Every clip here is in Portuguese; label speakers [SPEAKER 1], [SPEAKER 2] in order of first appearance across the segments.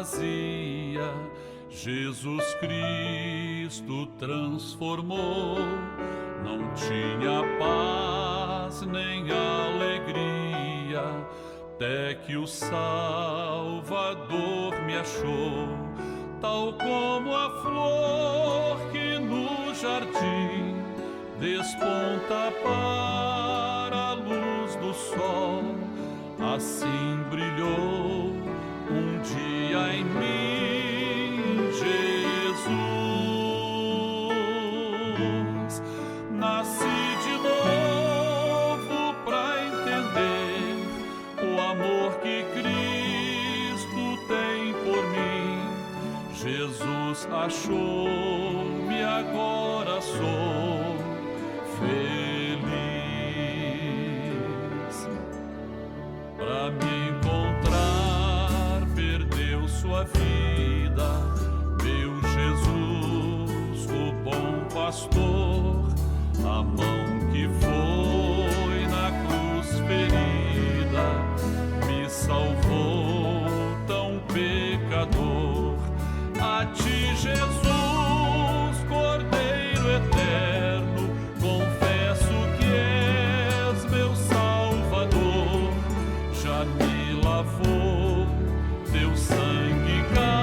[SPEAKER 1] vazia, Jesus Cristo transformou. Não tinha paz nem alegria, até que o Salvador me achou. Tal como a flor que no jardim desponta para a luz do sol, assim brilhou um dia em mim Jesus. Nasci de novo pra entender o amor que Cristo tem por mim. Jesus achou-me, agora sou feliz. Pra me encontrar, perdeu sua vida, meu Jesus, o bom pastor. A mão que foi na cruz ferida me salvou, tão pecador. A ti, Jesus, Cordeiro eterno, confesso que és meu Salvador. Já me lavou teu sangue carmesim.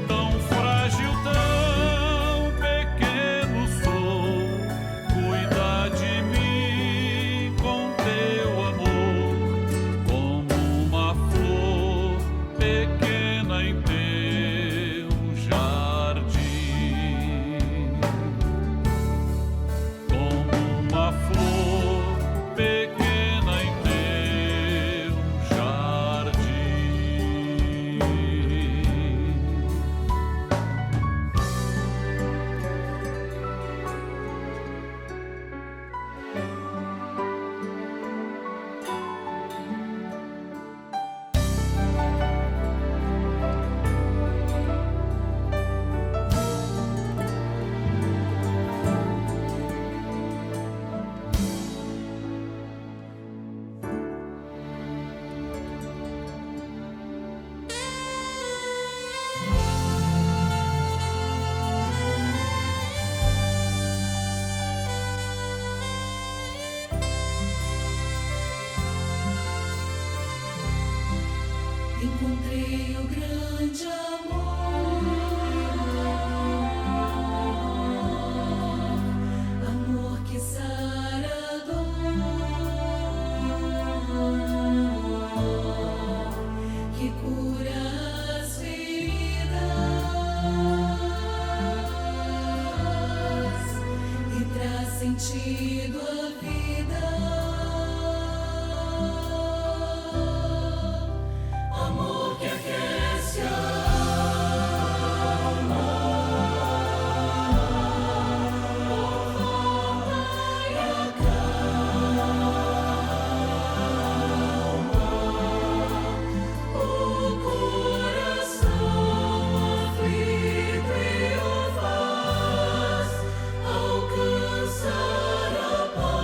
[SPEAKER 1] Tão frágil, tão pequeno sou, cuida de mim com teu amor, como uma flor pequena em teu jardim. Como uma flor pequena em teu jardim.
[SPEAKER 2] Encontrei o grande amor, amor que sara a dor, que cura as feridas e traz sentido à vida. Amor que aquece a alma, conforta e acalma o coração aflito e o faz alcançar a paz.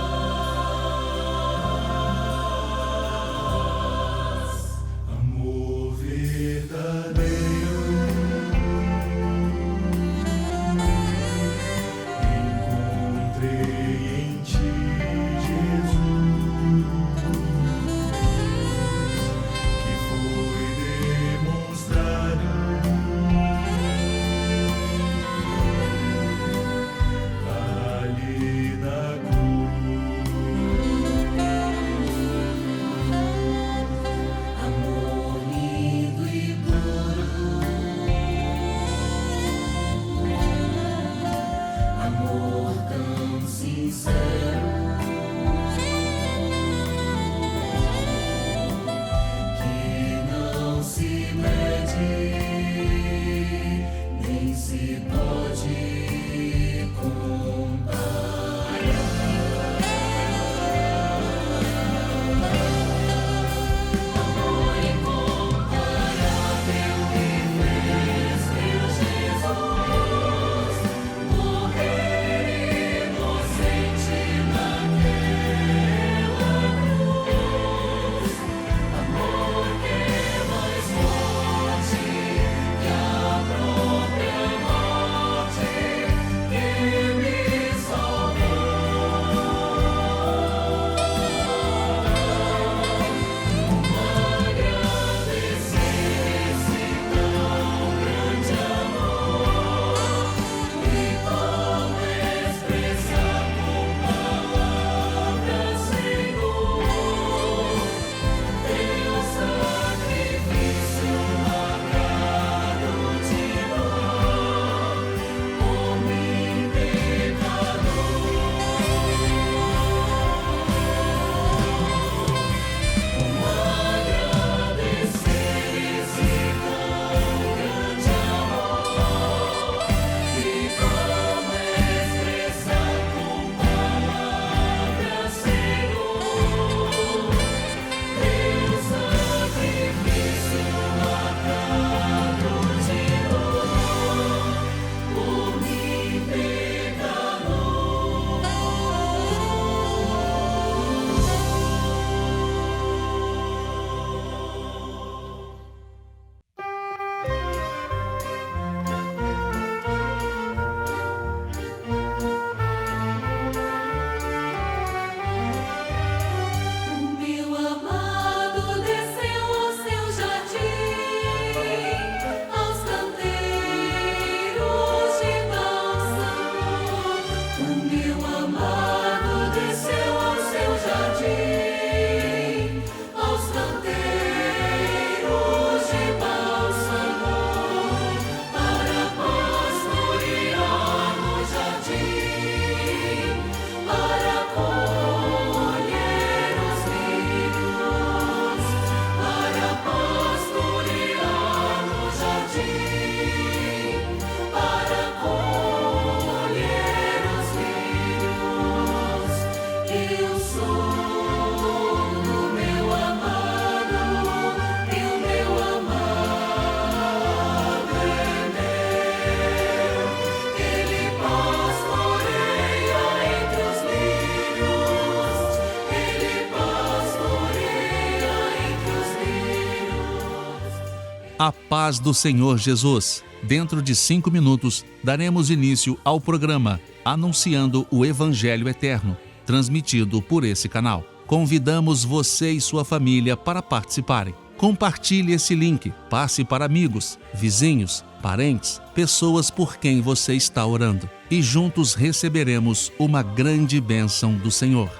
[SPEAKER 3] A paz do Senhor Jesus. Dentro de 5 minutos, daremos início ao programa Anunciando o Evangelho Eterno, transmitido por esse canal. Convidamos você e sua família para participarem. Compartilhe esse link, passe para amigos, vizinhos, parentes, pessoas por quem você está orando. E juntos receberemos uma grande bênção do Senhor.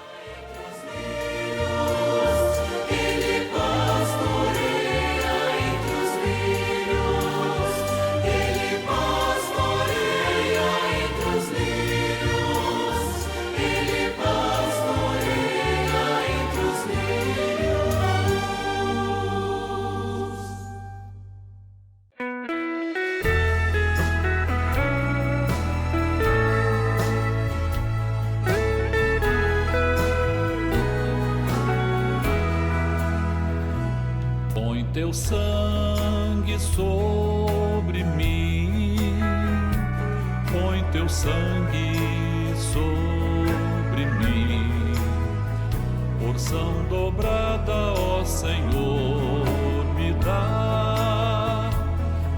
[SPEAKER 1] Teu sangue sobre mim, põe teu sangue sobre mim, porção dobrada, ó Senhor, me dá,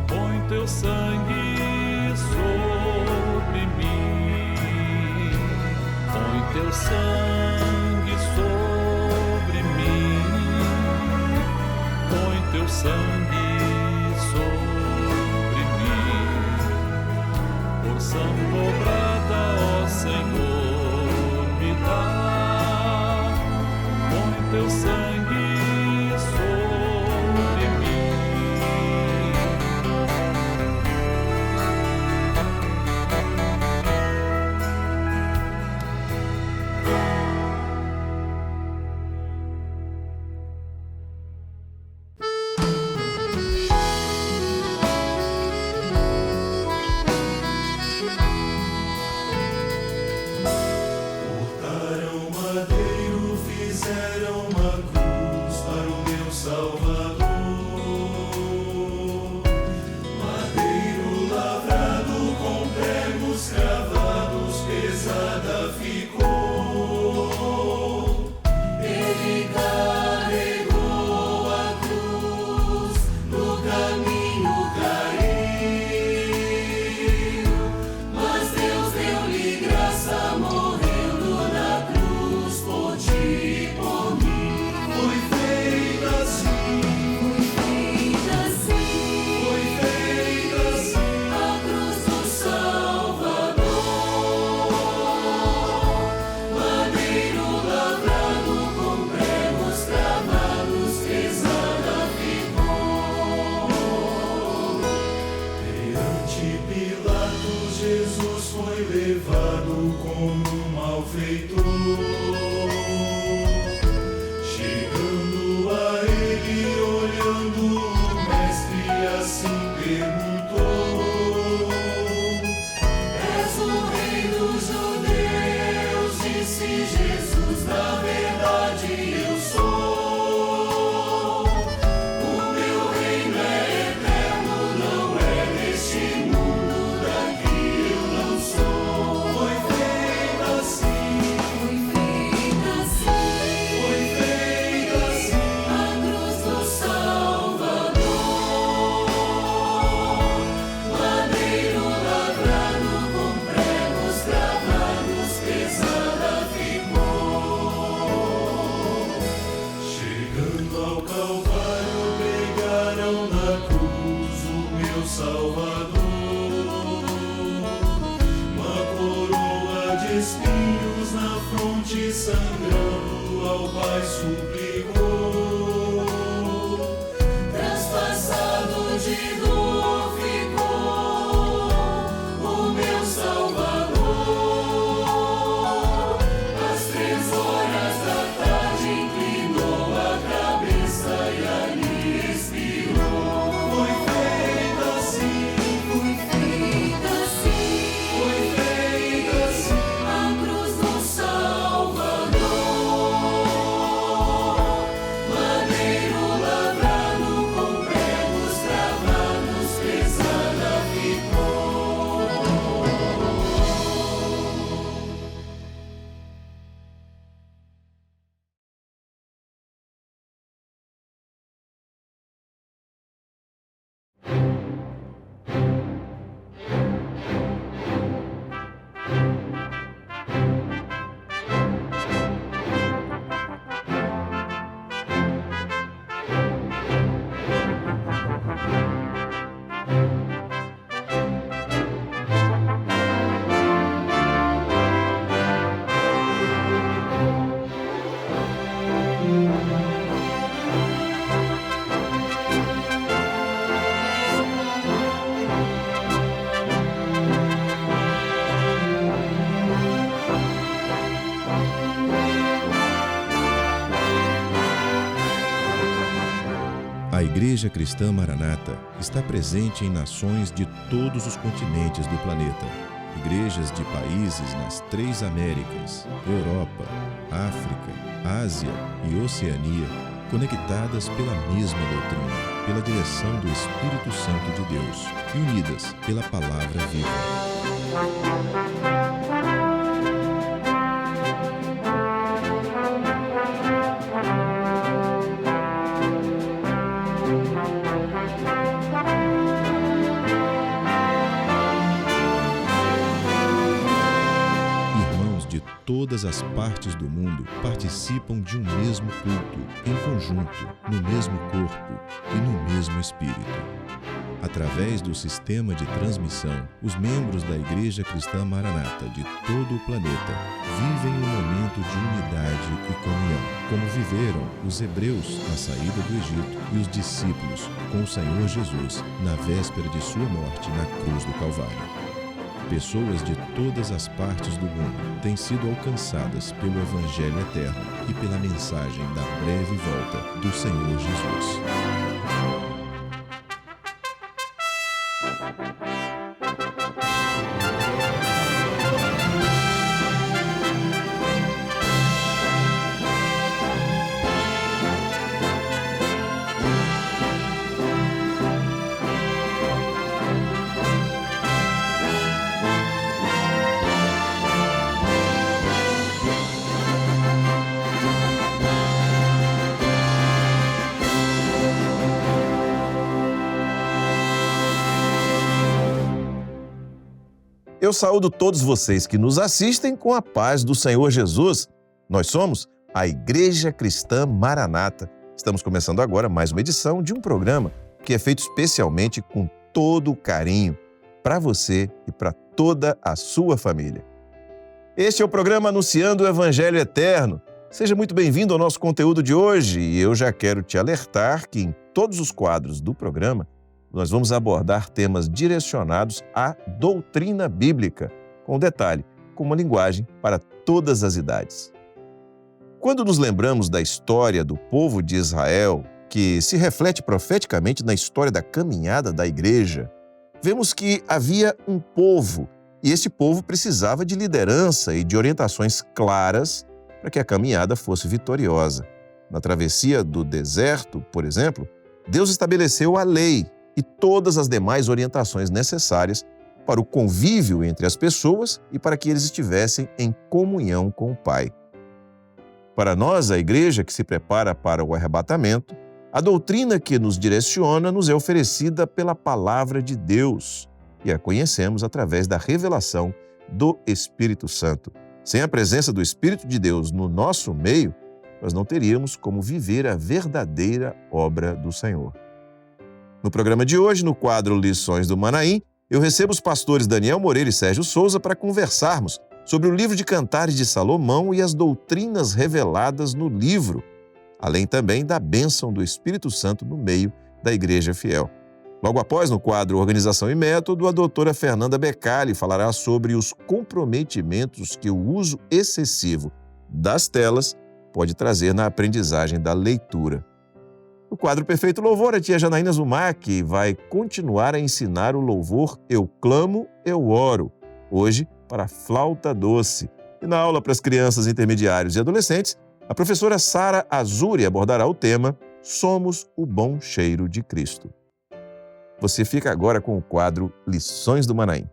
[SPEAKER 1] põe teu sangue sobre mim, põe teu sangue sobre mim, põe teu sangue sobre mim, porção dobrada, ó Senhor, me dá, põe teu sangue sobre mim.
[SPEAKER 2] A cruz do Salvador.
[SPEAKER 4] Igreja Cristã Maranata está presente em nações de todos os continentes do planeta. Igrejas de países nas 3 Américas, Europa, África, Ásia e Oceania, conectadas pela mesma doutrina, pela direção do Espírito Santo de Deus e unidas pela Palavra Viva. Todas as partes do mundo participam de um mesmo culto, em conjunto, no mesmo corpo e no mesmo espírito. Através do sistema de transmissão, os membros da Igreja Cristã Maranata de todo o planeta vivem um momento de unidade e comunhão, como viveram os hebreus na saída do Egito e os discípulos com o Senhor Jesus na véspera de sua morte na cruz do Calvário. Pessoas de todas as partes do mundo têm sido alcançadas pelo Evangelho eterno e pela mensagem da breve volta do Senhor Jesus.
[SPEAKER 5] Eu saúdo todos vocês que nos assistem com a paz do Senhor Jesus. Nós somos a Igreja Cristã Maranata. Estamos começando agora mais uma edição de um programa que é feito especialmente com todo o carinho para você e para toda a sua família. Este é o programa Anunciando o Evangelho Eterno. Seja muito bem-vindo ao nosso conteúdo de hoje e eu já quero te alertar que em todos os quadros do programa nós vamos abordar temas direcionados à doutrina bíblica, com detalhe, com uma linguagem para todas as idades. Quando nos lembramos da história do povo de Israel, que se reflete profeticamente na história da caminhada da igreja, vemos que havia um povo, e esse povo precisava de liderança e de orientações claras para que a caminhada fosse vitoriosa. Na travessia do deserto, por exemplo, Deus estabeleceu a lei e todas as demais orientações necessárias para o convívio entre as pessoas e para que eles estivessem em comunhão com o Pai. Para nós, a igreja que se prepara para o arrebatamento, a doutrina que nos direciona nos é oferecida pela Palavra de Deus e a conhecemos através da revelação do Espírito Santo. Sem a presença do Espírito de Deus no nosso meio, nós não teríamos como viver a verdadeira obra do Senhor. No programa de hoje, no quadro Lições do Manaim, eu recebo os pastores Daniel Moreira e Sérgio Souza para conversarmos sobre o livro de Cantares de Salomão e as doutrinas reveladas no livro, além também da bênção do Espírito Santo no meio da Igreja Fiel. Logo após, no quadro Organização e Método, a doutora Fernanda Becali falará sobre os comprometimentos que o uso excessivo das telas pode trazer na aprendizagem da leitura. No quadro Perfeito Louvor, a tia Janaína Zumac vai continuar a ensinar o louvor Eu Clamo, Eu Oro, hoje para a flauta doce. E na aula para as crianças, intermediários e adolescentes, a professora Sara Azuri abordará o tema Somos o Bom Cheiro de Cristo. Você fica agora com o quadro Lições do Manaim.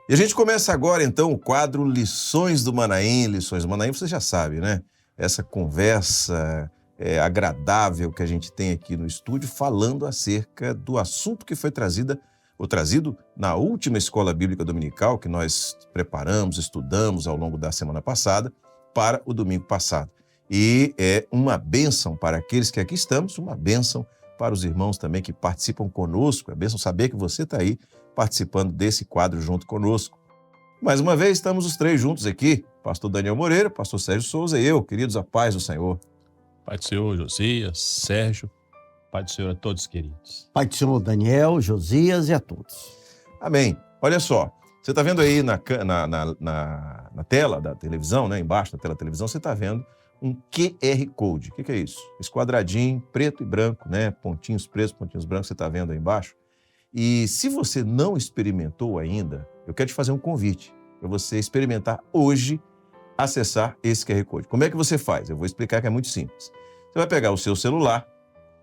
[SPEAKER 5] E a gente começa agora, então, o quadro Lições do Manaim. Lições do Manaim, você já sabe, né? Essa conversa agradável que a gente tem aqui no estúdio, falando acerca do assunto que foi trazido na última Escola Bíblica Dominical, que nós preparamos, estudamos ao longo da semana passada, para o domingo passado. E é uma bênção para aqueles que aqui estamos, uma bênção para os irmãos também que participam conosco. É bênção saber que você está aí participando desse quadro junto conosco. Mais uma vez, estamos os três juntos aqui, pastor Daniel Moreira, pastor Sérgio Souza e eu, queridos, a paz do Senhor.
[SPEAKER 6] Pai do Senhor, Josias, Sérgio, Pai do Senhor a todos queridos.
[SPEAKER 7] Pai do Senhor, Daniel, Josias e a todos.
[SPEAKER 5] Amém. Olha só, você está vendo aí na tela da televisão, né, embaixo da tela da televisão, você está vendo um QR Code. O que é isso? Esse quadradinho preto e branco, né? Pontinhos pretos, pontinhos brancos, você está vendo aí embaixo. E se você não experimentou ainda, eu quero te fazer um convite para você experimentar hoje, acessar esse QR Code. Como é que você faz? Eu vou explicar que é muito simples. Você vai pegar o seu celular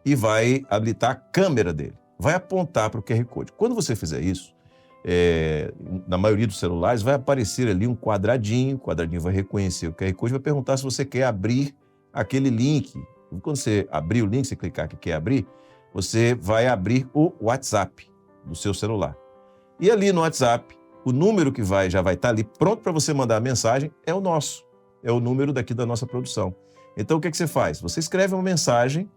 [SPEAKER 5] e vai habilitar a câmera dele. Vai apontar para o QR Code. Quando você fizer isso, na maioria dos celulares vai aparecer ali um quadradinho, o quadradinho vai reconhecer o QR Code e vai perguntar se você quer abrir aquele link. E quando você abrir o link, você clicar que quer abrir, você vai abrir o WhatsApp do seu celular. E ali no WhatsApp, o número que já vai estar ali pronto para você mandar a mensagem é o nosso, é o número daqui da nossa produção. Então o que você faz? Você escreve uma mensagem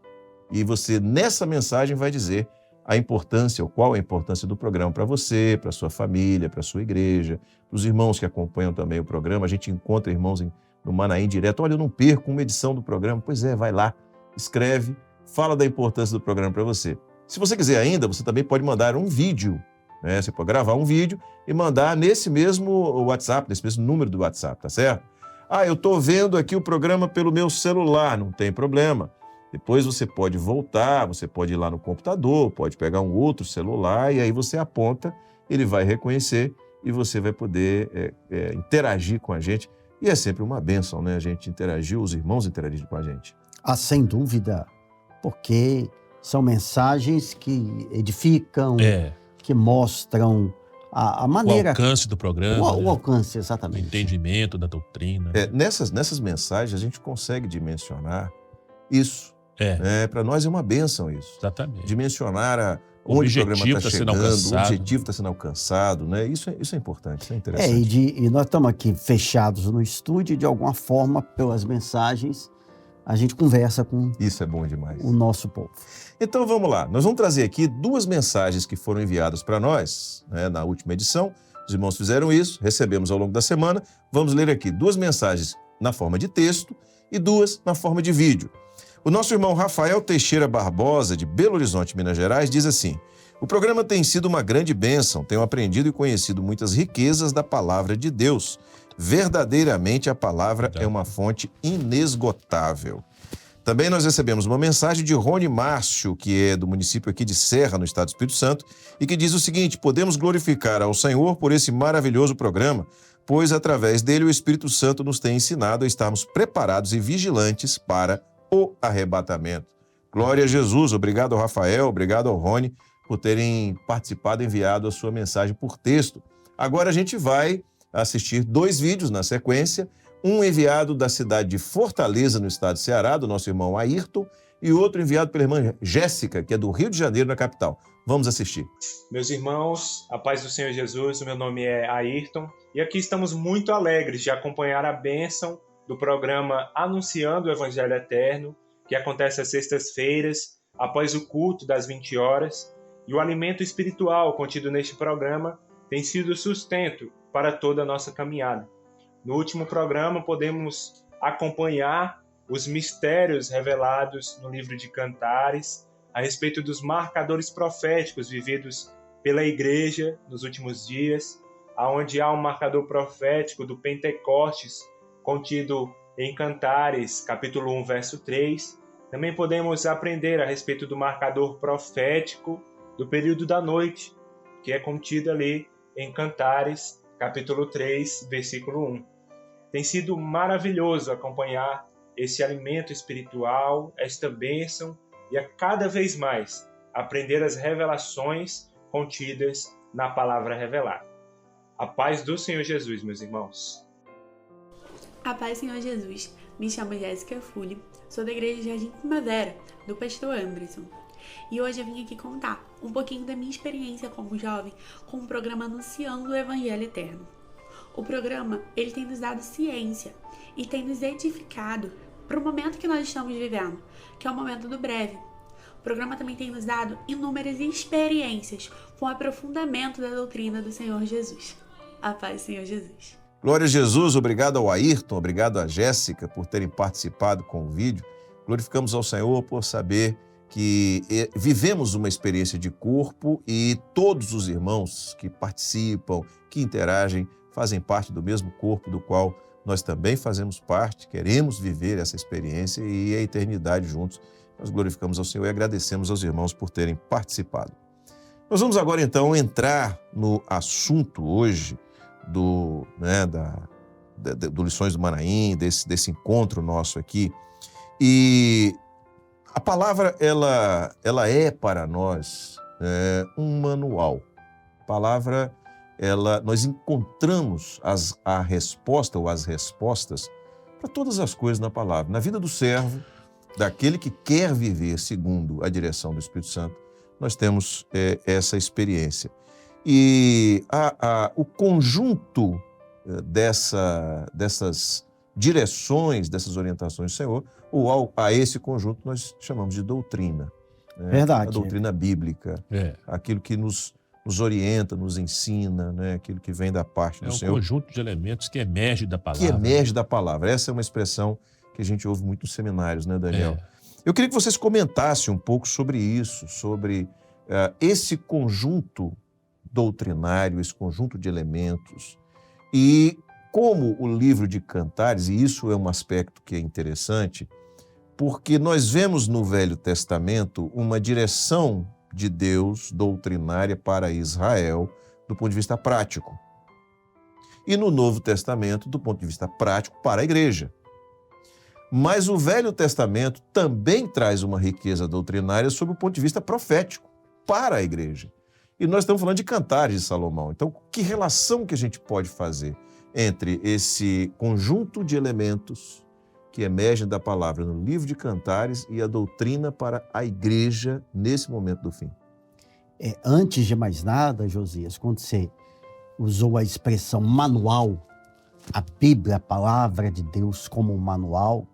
[SPEAKER 5] e você nessa mensagem vai dizer a importância, ou qual a importância do programa para você, para sua família, para sua igreja, para os irmãos que acompanham também o programa. A gente encontra irmãos no Manaim direto. Olha, eu não perco uma edição do programa. Pois é, vai lá, escreve, fala da importância do programa para você. Se você quiser ainda, você também pode mandar um vídeo, né? Você pode gravar um vídeo e mandar nesse mesmo WhatsApp, nesse mesmo número do WhatsApp, tá certo? Eu estou vendo aqui o programa pelo meu celular, não tem problema. Depois você pode voltar, você pode ir lá no computador, pode pegar um outro celular e aí você aponta, ele vai reconhecer e você vai poder interagir com a gente. E é sempre uma bênção, né? A gente interagir, os irmãos interagirem com a gente.
[SPEAKER 7] Sem dúvida, porque são mensagens que edificam, que mostram a maneira...
[SPEAKER 6] O alcance do programa.
[SPEAKER 7] O alcance, exatamente.
[SPEAKER 6] O entendimento da doutrina.
[SPEAKER 5] Nessas mensagens a gente consegue dimensionar isso. Para nós é uma bênção isso.
[SPEAKER 6] Exatamente.
[SPEAKER 5] Dimensionar onde o programa está chegando, o objetivo está sendo alcançado, né? Isso é importante, isso é interessante.
[SPEAKER 7] E nós estamos aqui fechados no estúdio e de alguma forma, pelas mensagens, a gente conversa com
[SPEAKER 5] isso é bom demais.
[SPEAKER 7] O nosso povo.
[SPEAKER 5] Então vamos lá, nós vamos trazer aqui 2 mensagens que foram enviadas para nós, né, na última edição. Os irmãos fizeram isso, recebemos ao longo da semana. Vamos ler aqui 2 mensagens na forma de texto e 2 na forma de vídeo. O nosso irmão Rafael Teixeira Barbosa, de Belo Horizonte, Minas Gerais, diz assim: o programa tem sido uma grande bênção, tenho aprendido e conhecido muitas riquezas da palavra de Deus. Verdadeiramente a palavra é uma fonte inesgotável. Também nós recebemos uma mensagem de Rony Márcio, que é do município aqui de Serra, no estado do Espírito Santo, e que diz o seguinte: podemos glorificar ao Senhor por esse maravilhoso programa, pois através dele o Espírito Santo nos tem ensinado a estarmos preparados e vigilantes para o arrebatamento. Glória a Jesus. Obrigado ao Rafael, obrigado ao Rony por terem participado e enviado a sua mensagem por texto. Agora a gente vai assistir 2 vídeos na sequência, um enviado da cidade de Fortaleza, no estado de Ceará, do nosso irmão Ayrton, e outro enviado pela irmã Jéssica, que é do Rio de Janeiro, na capital. Vamos assistir.
[SPEAKER 8] Meus irmãos, a paz do Senhor Jesus, o meu nome é Ayrton, e aqui estamos muito alegres de acompanhar a bênção do programa Anunciando o Evangelho Eterno, que acontece às sextas-feiras, após o culto das 20 horas, e o alimento espiritual contido neste programa tem sido sustento para toda a nossa caminhada. No último programa, podemos acompanhar os mistérios revelados no livro de Cantares, a respeito dos marcadores proféticos vividos pela igreja nos últimos dias, onde há um marcador profético do Pentecostes, contido em Cantares, capítulo 1, verso 3. Também podemos aprender a respeito do marcador profético do período da noite, que é contido ali em Cantares, capítulo 3, versículo 1. Tem sido maravilhoso acompanhar esse alimento espiritual, esta bênção, e a cada vez mais aprender as revelações contidas na palavra revelada. A paz do Senhor Jesus, meus irmãos.
[SPEAKER 9] A paz, Senhor Jesus. Me chamo Jéssica Fulli, sou da Igreja Jardim Primavera, do pastor Anderson. E hoje eu vim aqui contar um pouquinho da minha experiência como jovem com o programa Anunciando o Evangelho Eterno. O programa, ele tem nos dado ciência e tem nos edificado para o momento que nós estamos vivendo, que é o momento do breve. O programa também tem nos dado inúmeras experiências com o aprofundamento da doutrina do Senhor Jesus. A paz, Senhor Jesus.
[SPEAKER 5] Glória a Jesus, obrigado ao Ayrton, obrigado a Jéssica por terem participado com o vídeo. Glorificamos ao Senhor por saber que vivemos uma experiência de corpo e todos os irmãos que participam, que interagem, fazem parte do mesmo corpo do qual nós também fazemos parte, queremos viver essa experiência e a eternidade juntos. Nós glorificamos ao Senhor e agradecemos aos irmãos por terem participado. Nós vamos agora, então, entrar no assunto hoje do Lições do Manaim, desse encontro nosso aqui. E a palavra, ela é para nós um manual. A palavra, nós encontramos a resposta ou as respostas para todas as coisas na palavra. Na vida do servo, daquele que quer viver segundo a direção do Espírito Santo, nós temos essa experiência. E o conjunto dessas direções, dessas orientações do Senhor, ou a esse conjunto nós chamamos de doutrina.
[SPEAKER 7] Verdade.
[SPEAKER 5] A doutrina bíblica, aquilo que nos orienta, nos ensina, aquilo que vem da parte do Senhor.
[SPEAKER 6] É um conjunto de elementos que emerge da palavra.
[SPEAKER 5] Que emerge da palavra. Essa é uma expressão que a gente ouve muito nos seminários, né, Daniel? Eu queria que vocês comentassem um pouco sobre isso, sobre esse conjunto doutrinário, esse conjunto de elementos, e como o livro de Cantares, e isso é um aspecto que é interessante, porque nós vemos no Velho Testamento uma direção de Deus doutrinária para Israel do ponto de vista prático. E no Novo Testamento, do ponto de vista prático, para a igreja. Mas o Velho Testamento também traz uma riqueza doutrinária sob o ponto de vista profético para a igreja. E nós estamos falando de Cantares de Salomão. Então, que relação que a gente pode fazer entre esse conjunto de elementos que emergem da palavra no livro de Cantares e a doutrina para a igreja nesse momento do fim?
[SPEAKER 7] Antes de mais nada, Josias, quando você usou a expressão manual, a Bíblia, a palavra de Deus como um manual,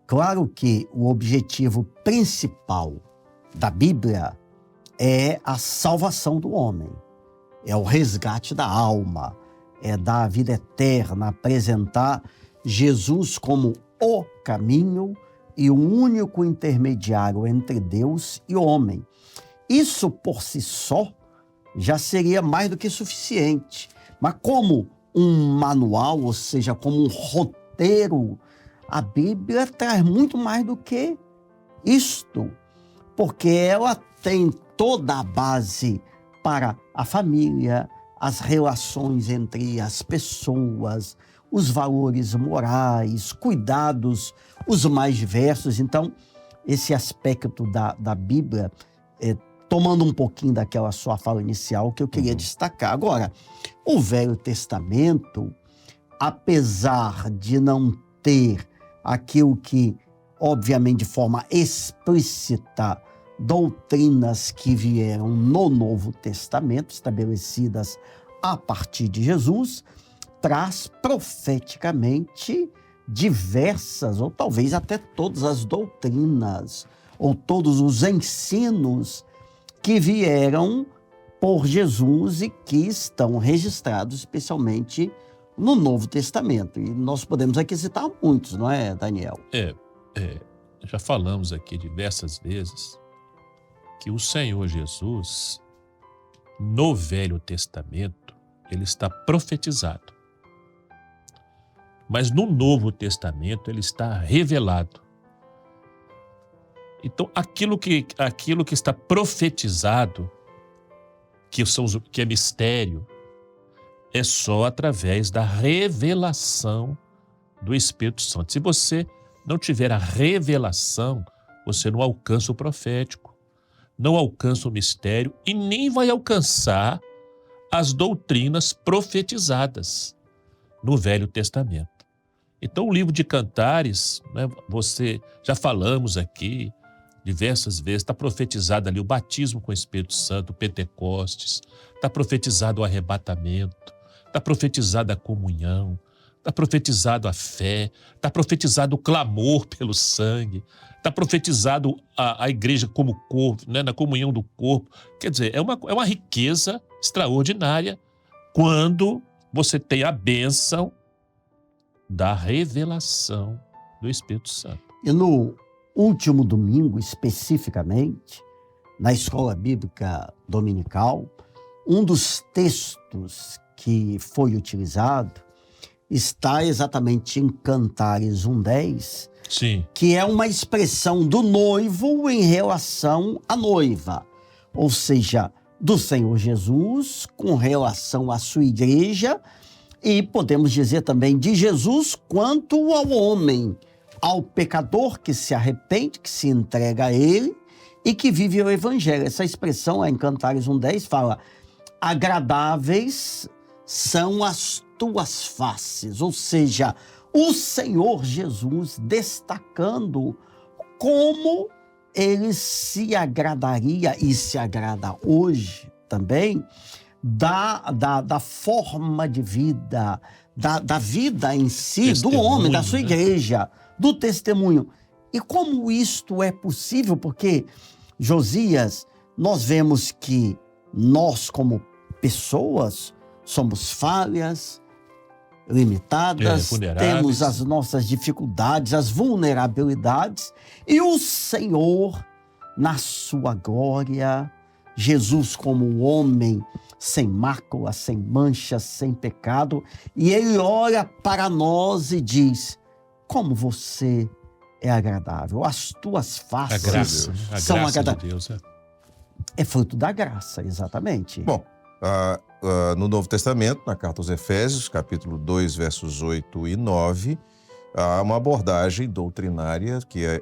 [SPEAKER 7] claro que o objetivo principal da Bíblia é a salvação do homem, é o resgate da alma, é dar a vida eterna, apresentar Jesus como o caminho e o único intermediário entre Deus e o homem. Isso por si só já seria mais do que suficiente, mas como um manual, ou seja, como um roteiro, a Bíblia traz muito mais do que isto, porque ela tem toda a base para a família, as relações entre as pessoas, os valores morais, cuidados, os mais diversos. Então, esse aspecto da Bíblia, tomando um pouquinho daquela sua fala inicial que eu queria destacar. Agora, o Velho Testamento, apesar de não ter aquilo que, obviamente, de forma explícita, doutrinas que vieram no Novo Testamento, estabelecidas a partir de Jesus, traz profeticamente diversas, ou talvez até todas as doutrinas, ou todos os ensinos que vieram por Jesus e que estão registrados especialmente no Novo Testamento. E nós podemos aqui citar muitos, não é, Daniel?
[SPEAKER 6] Já falamos aqui diversas vezes que o Senhor Jesus, no Velho Testamento, ele está profetizado. Mas no Novo Testamento ele está revelado. Então, aquilo que está profetizado, que é mistério, é só através da revelação do Espírito Santo. Se você não tiver a revelação, você não alcança o profético, não alcança o mistério e nem vai alcançar as doutrinas profetizadas no Velho Testamento. Então, o livro de Cantares, você já falamos aqui diversas vezes, está profetizado ali o batismo com o Espírito Santo, o Pentecostes, está profetizado o arrebatamento, está profetizada a comunhão, está profetizado a fé, está profetizado o clamor pelo sangue, está profetizado a igreja como corpo, na comunhão do corpo. Quer dizer, é uma riqueza extraordinária quando você tem a bênção da revelação do Espírito Santo.
[SPEAKER 7] E no último domingo, especificamente, na Escola Bíblica Dominical, um dos textos que foi utilizado está exatamente em Cantares 1:10,
[SPEAKER 6] Sim.
[SPEAKER 7] que é uma expressão do noivo em relação à noiva, ou seja, do Senhor Jesus com relação à sua igreja, e podemos dizer também de Jesus quanto ao homem, ao pecador que se arrepende, que se entrega a ele e que vive o evangelho. Essa expressão em Cantares 1:10 fala: agradáveis são as tuas faces, ou seja, o Senhor Jesus destacando como ele se agradaria e se agrada hoje também da forma de vida, da vida em si, do homem, da sua igreja, do testemunho. E como isto é possível? Porque, Josias, nós vemos que nós, como pessoas, somos falhas, limitadas,
[SPEAKER 6] vulneráveis.
[SPEAKER 7] temos as nossas dificuldades, as vulnerabilidades, e o Senhor, na sua glória, Jesus como homem sem mácula, sem mancha, sem pecado, e ele olha para nós e diz: como você é agradável, as tuas faces são
[SPEAKER 6] graça
[SPEAKER 7] agradáveis.
[SPEAKER 6] de Deus.
[SPEAKER 7] É fruto da graça, exatamente.
[SPEAKER 5] Bom, no Novo Testamento, na carta aos Efésios, capítulo 2, versos 8 e 9, há uma abordagem doutrinária, que é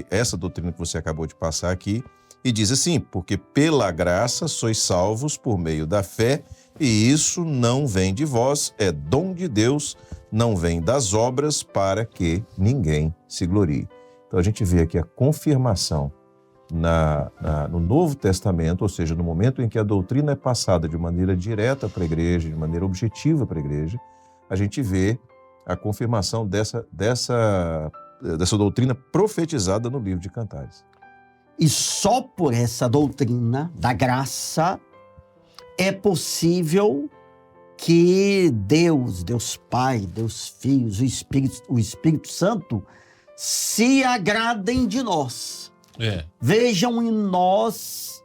[SPEAKER 5] essa doutrina que você acabou de passar aqui, e diz assim: porque pela graça sois salvos por meio da fé, e isso não vem de vós, é dom de Deus, não vem das obras, para que ninguém se glorie. Então a gente vê aqui a confirmação no Novo Testamento, ou seja, no momento em que a doutrina é passada de maneira direta para a igreja, de maneira objetiva para a igreja, a gente vê a confirmação dessa doutrina profetizada no livro de Cantares.
[SPEAKER 7] E só por essa doutrina da graça é possível que Deus Pai, Deus Filho, o Espírito Santo se agradem de nós. Vejam em nós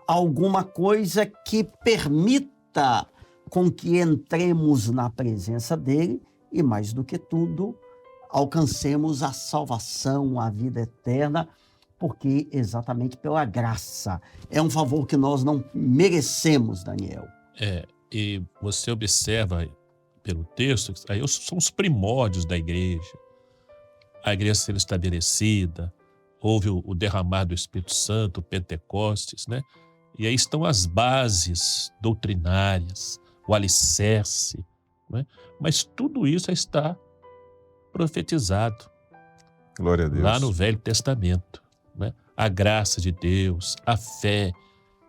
[SPEAKER 7] alguma coisa que permita com que entremos na presença dele e, mais do que tudo, alcancemos a salvação, a vida eterna, porque exatamente pela graça. É um favor que nós não merecemos, Daniel.
[SPEAKER 6] E você observa pelo texto, aí são os primórdios da igreja. A igreja sendo estabelecida, houve o derramar do Espírito Santo, o Pentecostes, né? E aí estão as bases doutrinárias, o alicerce, né? Mas tudo isso está profetizado.
[SPEAKER 5] Glória a Deus.
[SPEAKER 6] Lá no Velho Testamento, né? A graça de Deus, a fé.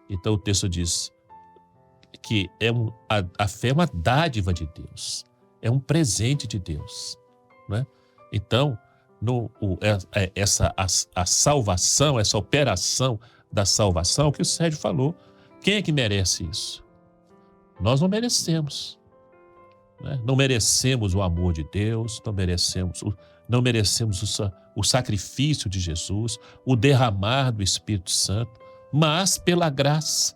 [SPEAKER 6] Então o texto diz que a fé é uma dádiva de Deus, é um presente de Deus, né? Então, a salvação, essa operação da salvação, que o Sérgio falou, quem é que merece isso? Nós não merecemos, né? Não merecemos o amor de Deus, não merecemos o sacrifício de Jesus, o derramar do Espírito Santo, mas pela graça,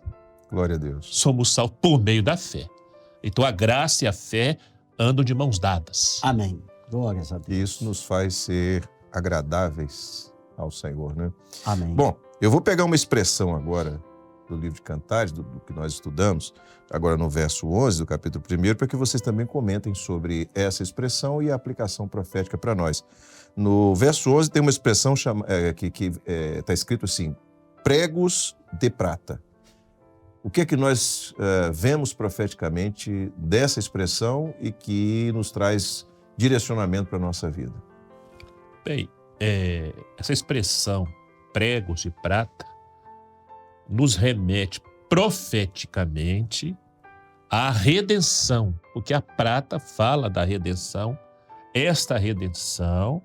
[SPEAKER 5] glória a Deus,
[SPEAKER 6] somos salvos por meio da fé. Então a graça e a fé andam de mãos dadas.
[SPEAKER 7] Amém. Glórias a Deus.
[SPEAKER 5] E isso nos faz ser agradáveis ao Senhor, né?
[SPEAKER 7] Amém.
[SPEAKER 5] Bom, eu vou pegar uma expressão agora do livro de Cantares, do que nós estudamos, agora no verso 11 do capítulo 1, para que vocês também comentem sobre essa expressão e a aplicação profética para nós. No verso 11 tem uma expressão que está escrito assim: pregos de prata. O que é que nós vemos profeticamente dessa expressão e que nos traz direcionamento para a nossa vida?
[SPEAKER 6] Bem, essa expressão pregos de prata nos remete profeticamente à redenção, porque a prata fala da redenção. Esta redenção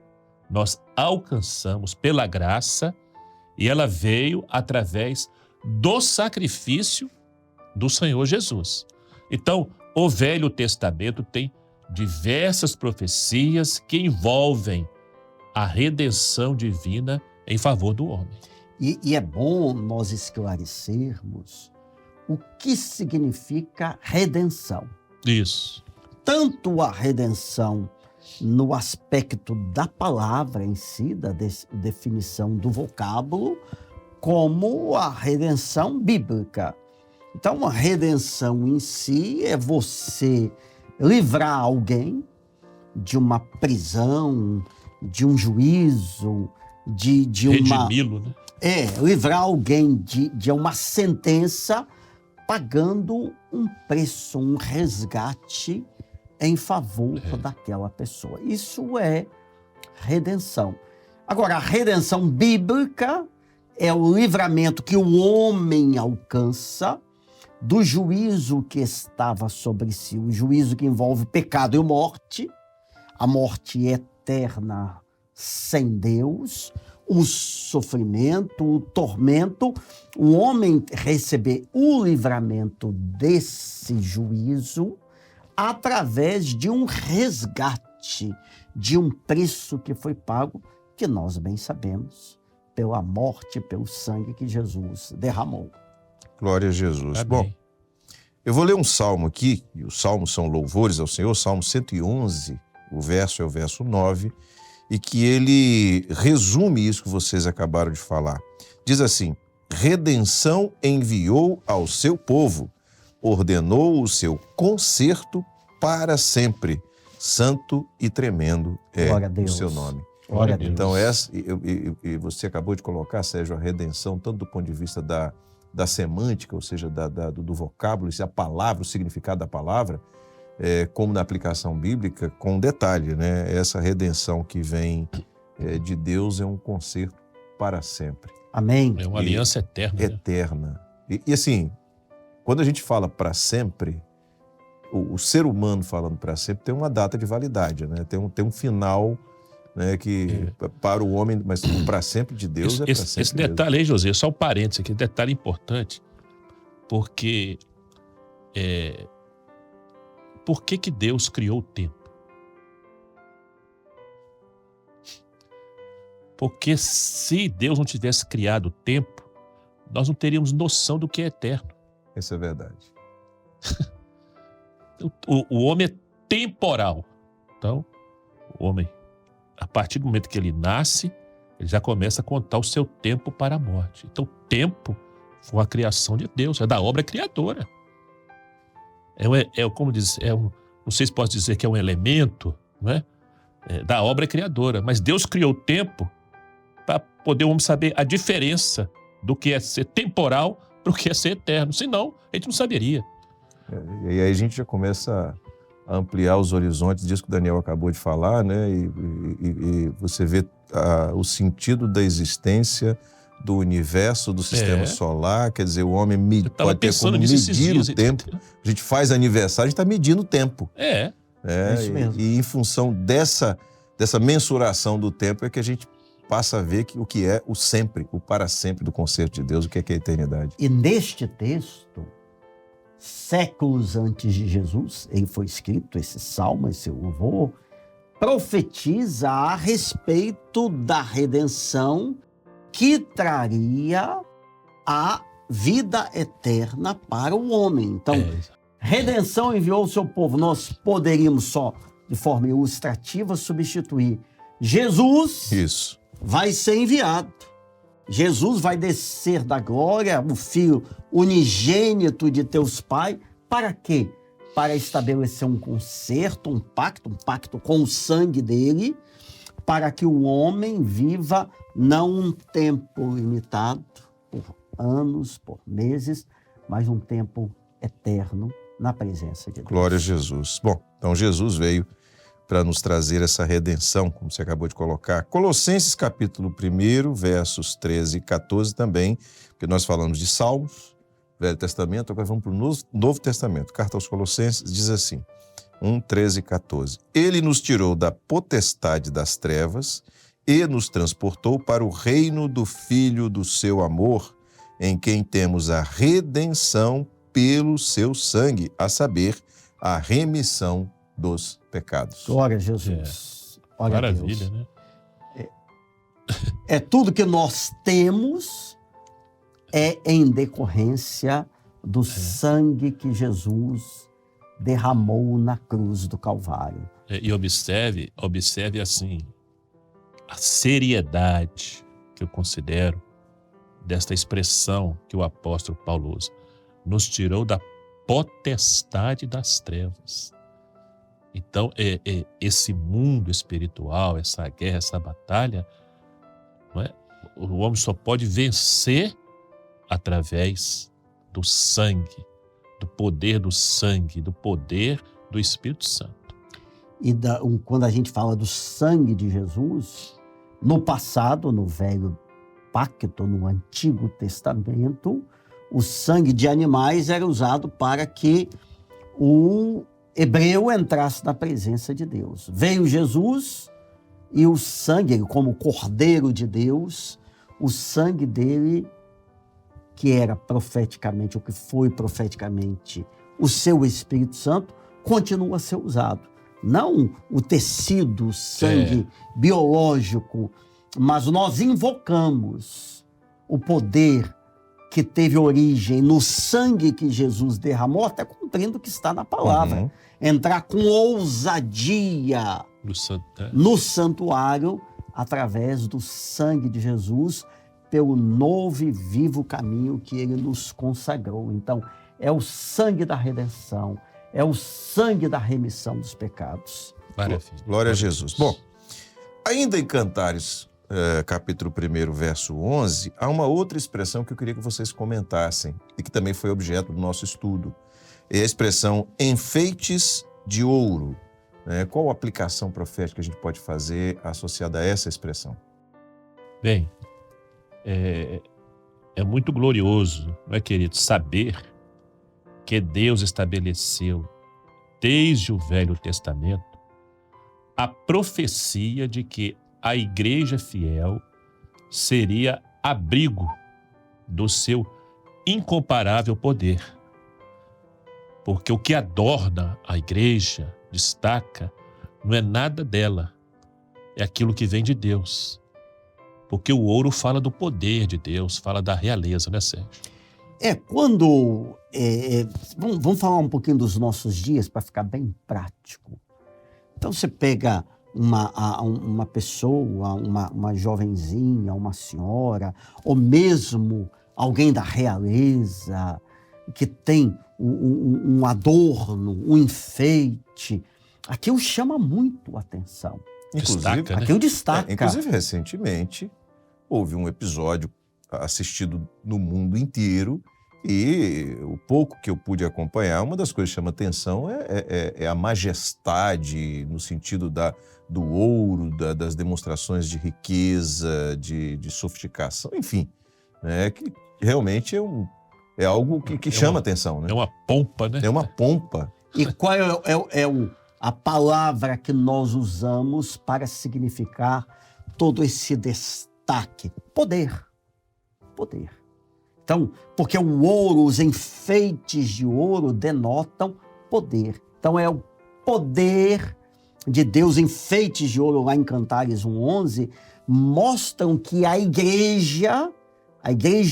[SPEAKER 6] nós alcançamos pela graça e ela veio através do sacrifício do Senhor Jesus. Então, o Velho Testamento tem diversas profecias que envolvem a redenção divina em favor do homem.
[SPEAKER 7] E é bom nós esclarecermos o que significa redenção.
[SPEAKER 6] Isso.
[SPEAKER 7] tanto a redenção no aspecto da palavra em si, da definição do vocábulo, como a redenção bíblica. Então, a redenção em si é você livrar alguém de uma prisão, de um juízo, de uma...
[SPEAKER 6] Redimi-lo, né?
[SPEAKER 7] livrar alguém de uma sentença, pagando um preço, um resgate em favor daquela pessoa. Isso é redenção. Agora, a redenção bíblica é o livramento que o homem alcança do juízo que estava sobre si, o juízo que envolve pecado e morte, a morte eterna sem Deus, o sofrimento, o tormento, o homem receber o livramento desse juízo através de um resgate, de um preço que foi pago, que nós bem sabemos, pela morte, pelo sangue que Jesus derramou.
[SPEAKER 5] Glória a Jesus.
[SPEAKER 6] Amém.
[SPEAKER 5] Bom, eu vou ler um salmo aqui, e os salmos são louvores ao Senhor, Salmo 111, o verso é o verso 9, e que ele resume isso que vocês acabaram de falar. Diz assim: redenção enviou ao seu povo, ordenou o seu conserto para sempre. Santo e tremendo é o seu nome.
[SPEAKER 7] Glória a Deus.
[SPEAKER 5] Então, e você acabou de colocar, Sérgio, a redenção, tanto do ponto de vista da semântica, ou seja, do vocábulo, a palavra, o significado da palavra, como na aplicação bíblica, com um detalhe, né? Essa redenção que vem de Deus é um conserto para sempre.
[SPEAKER 7] Amém.
[SPEAKER 6] É uma aliança eterna. Né?
[SPEAKER 5] Eterna. E assim, quando a gente fala para sempre, o ser humano falando para sempre tem uma data de validade, né? Tem um final, né, que para o homem, mas para sempre de Deus é para sempre.
[SPEAKER 6] Esse detalhe aí, José, só um parênteses aqui, detalhe importante, porque por que Deus criou o tempo? Porque se Deus não tivesse criado o tempo, nós não teríamos noção do que é eterno.
[SPEAKER 5] Isso é verdade.
[SPEAKER 6] O homem é temporal. Então, o homem, a partir do momento que ele nasce, ele já começa a contar o seu tempo para a morte. Então, o tempo foi a criação de Deus, é da obra criadora. Como diz, não sei se posso dizer que é um elemento, né? Da obra criadora. Mas Deus criou o tempo para poder o homem saber a diferença do que é ser temporal para o que é ser eterno. Senão, a gente não saberia.
[SPEAKER 5] E aí a gente já começa a ampliar os horizontes disso que o Daniel acabou de falar, né? E você vê o sentido da existência do universo, do sistema solar. Quer dizer, o homem pode ter como medir o tempo. A gente faz aniversário, a gente está medindo o tempo.
[SPEAKER 7] É isso mesmo.
[SPEAKER 5] E em função dessa mensuração do tempo é que a gente passa a ver o que é o sempre, o para sempre do concerto de Deus, o que é a eternidade.
[SPEAKER 7] E neste texto, séculos antes de Jesus, ele foi escrito, esse salmo, esse louvor, profetiza a respeito da redenção que traria a vida eterna para o homem. Então, redenção enviou o seu povo. Nós poderíamos só, de forma ilustrativa, substituir Jesus.
[SPEAKER 5] Isso.
[SPEAKER 7] Vai ser enviado. Jesus vai descer da glória, o Filho unigênito de Deus Pai, para quê? Para estabelecer um concerto, um pacto com o sangue dele, para que o homem viva não um tempo limitado, por anos, por meses, mas um tempo eterno na presença de Deus.
[SPEAKER 5] Glória a Jesus. Bom, então Jesus veio para nos trazer essa redenção, como você acabou de colocar. Colossenses capítulo 1, versos 13 e 14 também, porque nós falamos de Salmos, Velho Testamento, agora vamos para o Novo Testamento. Carta aos Colossenses diz assim, 1, 13 e 14. Ele nos tirou da potestade das trevas e nos transportou para o reino do Filho do seu amor, em quem temos a redenção pelo seu sangue, a saber, a remissão dos pecados.
[SPEAKER 7] Glória a Jesus. Glória
[SPEAKER 6] Maravilha,
[SPEAKER 7] a Deus.
[SPEAKER 6] Né?
[SPEAKER 7] É tudo que nós temos em decorrência do sangue que Jesus derramou na cruz do Calvário.
[SPEAKER 6] E observe assim, a seriedade que eu considero desta expressão que o apóstolo Paulo usa. Nos tirou da potestade das trevas. Então, esse mundo espiritual, essa guerra, essa batalha, não é? O homem só pode vencer através do sangue, do poder do sangue, do poder do Espírito Santo.
[SPEAKER 7] E quando a gente fala do sangue de Jesus, no passado, no Velho Pacto, no Antigo Testamento, o sangue de animais era usado para que o hebreu entrasse na presença de Deus. Veio Jesus e o sangue, como Cordeiro de Deus, o sangue dele, que era profeticamente, o que foi profeticamente o seu Espírito Santo, continua a ser usado. Não o tecido, o sangue biológico, mas nós invocamos o poder que teve origem no sangue que Jesus derramou, até cumprindo o que está na palavra. Entrar com ousadia no santuário através do sangue de Jesus, pelo novo e vivo caminho que ele nos consagrou. Então, é o sangue da redenção, é o sangue da remissão dos pecados.
[SPEAKER 6] Maravilha.
[SPEAKER 5] Glória a Jesus. Bom, ainda em Cantares, capítulo 1, verso 11, há uma outra expressão que eu queria que vocês comentassem e que também foi objeto do nosso estudo. É a expressão enfeites de ouro. Qual a aplicação profética a gente pode fazer associada a essa expressão?
[SPEAKER 6] Bem, é muito glorioso, não é, querido, saber que Deus estabeleceu desde o Velho Testamento a profecia de que a igreja fiel seria abrigo do seu incomparável poder. Porque o que adorna a igreja, destaca, não é nada dela, é aquilo que vem de Deus. Porque o ouro fala do poder de Deus, fala da realeza, né, Sérgio?
[SPEAKER 7] Vamos falar um pouquinho dos nossos dias para ficar bem prático. Então você pega uma pessoa, uma jovenzinha, uma senhora, ou mesmo alguém da realeza, que tem um adorno, um enfeite, aquilo chama muito a atenção. Aquilo destaca.
[SPEAKER 5] Inclusive, recentemente, houve um episódio assistido no mundo inteiro e o pouco que eu pude acompanhar, uma das coisas que chama atenção é a majestade no sentido do ouro, das demonstrações de riqueza, de sofisticação, enfim, que realmente é algo que chama atenção. Né?
[SPEAKER 6] É uma pompa, né?
[SPEAKER 5] É uma pompa.
[SPEAKER 7] E qual a palavra que nós usamos para significar todo esse destaque? Poder. Poder. Então, porque o ouro, os enfeites de ouro denotam poder. Então, é o poder de Deus. Enfeites de ouro lá em Cantares 1:11 mostram que a igreja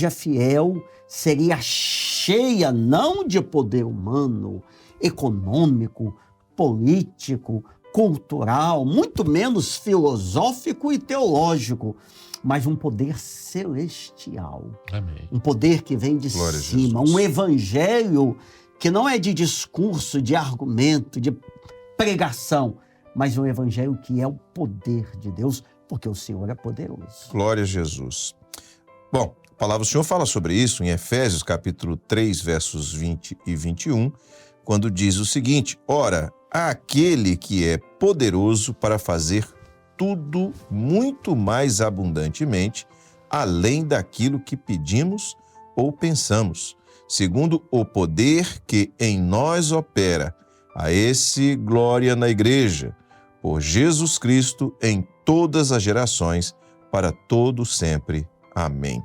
[SPEAKER 7] fiel seria cheia não de poder humano, econômico, político, cultural, muito menos filosófico e teológico, mas um poder celestial.
[SPEAKER 6] Amém.
[SPEAKER 7] Um poder que vem de
[SPEAKER 5] Glória
[SPEAKER 7] cima,
[SPEAKER 5] a Jesus.
[SPEAKER 7] um evangelho que não é de discurso, de argumento, de pregação, mas um evangelho que é o poder de Deus, porque o Senhor é poderoso.
[SPEAKER 5] Glória a Jesus. Bom, a palavra do Senhor fala sobre isso em Efésios capítulo 3, versos 20 e 21, quando diz o seguinte: ora, aquele que é poderoso para fazer tudo muito mais abundantemente, além daquilo que pedimos ou pensamos, segundo o poder que em nós opera. A esse glória na igreja, por Jesus Cristo, em todas as gerações, para todo sempre. Amém.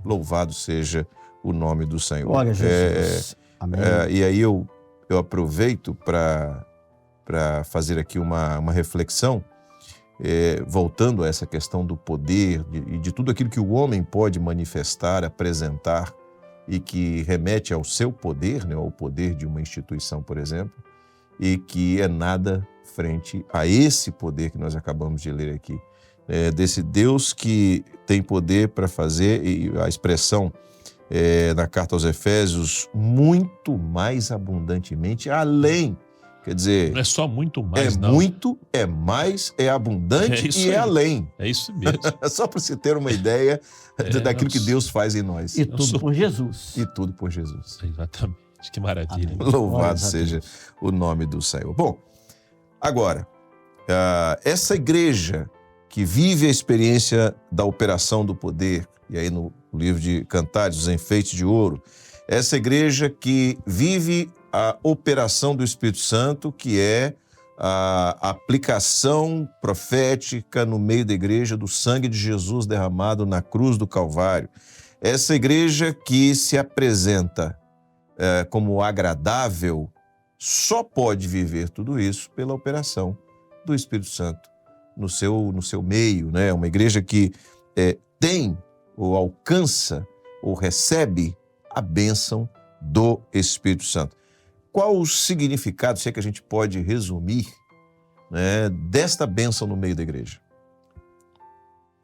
[SPEAKER 5] Louvado seja o nome do Senhor.
[SPEAKER 7] Glória a Jesus. Amém.
[SPEAKER 5] E aí eu aproveito para fazer aqui uma reflexão, voltando a essa questão do poder e de tudo aquilo que o homem pode manifestar, apresentar e que remete ao seu poder, né, ao poder de uma instituição, por exemplo. e que é nada frente a esse poder que nós acabamos de ler aqui. Desse Deus que tem poder para fazer, e a expressão na carta aos Efésios, muito mais abundantemente, além. Quer dizer,
[SPEAKER 6] Não é só muito mais, não.
[SPEAKER 5] muito, é mais, é abundante
[SPEAKER 6] isso
[SPEAKER 5] e
[SPEAKER 6] aí.
[SPEAKER 5] é além.
[SPEAKER 6] É isso mesmo.
[SPEAKER 5] Só para você ter uma ideia daquilo que Deus faz em nós.
[SPEAKER 7] E tudo por Jesus.
[SPEAKER 5] E tudo por Jesus.
[SPEAKER 6] Exatamente. Que maravilha.
[SPEAKER 7] Amém.
[SPEAKER 5] Louvado
[SPEAKER 7] Glórias a
[SPEAKER 5] seja
[SPEAKER 7] Deus.
[SPEAKER 5] o nome do Senhor. Bom, agora, essa igreja que vive a experiência da operação do poder, e aí no livro de Cantares, os enfeites de ouro, essa igreja que vive a operação do Espírito Santo, que é a aplicação profética no meio da igreja do sangue de Jesus derramado na cruz do Calvário. Essa igreja que se apresenta como agradável, só pode viver tudo isso pela operação do Espírito Santo no seu meio, né? Uma igreja que tem ou alcança ou recebe a bênção do Espírito Santo. Qual o significado, se é que a gente pode resumir, né, desta bênção no meio da igreja?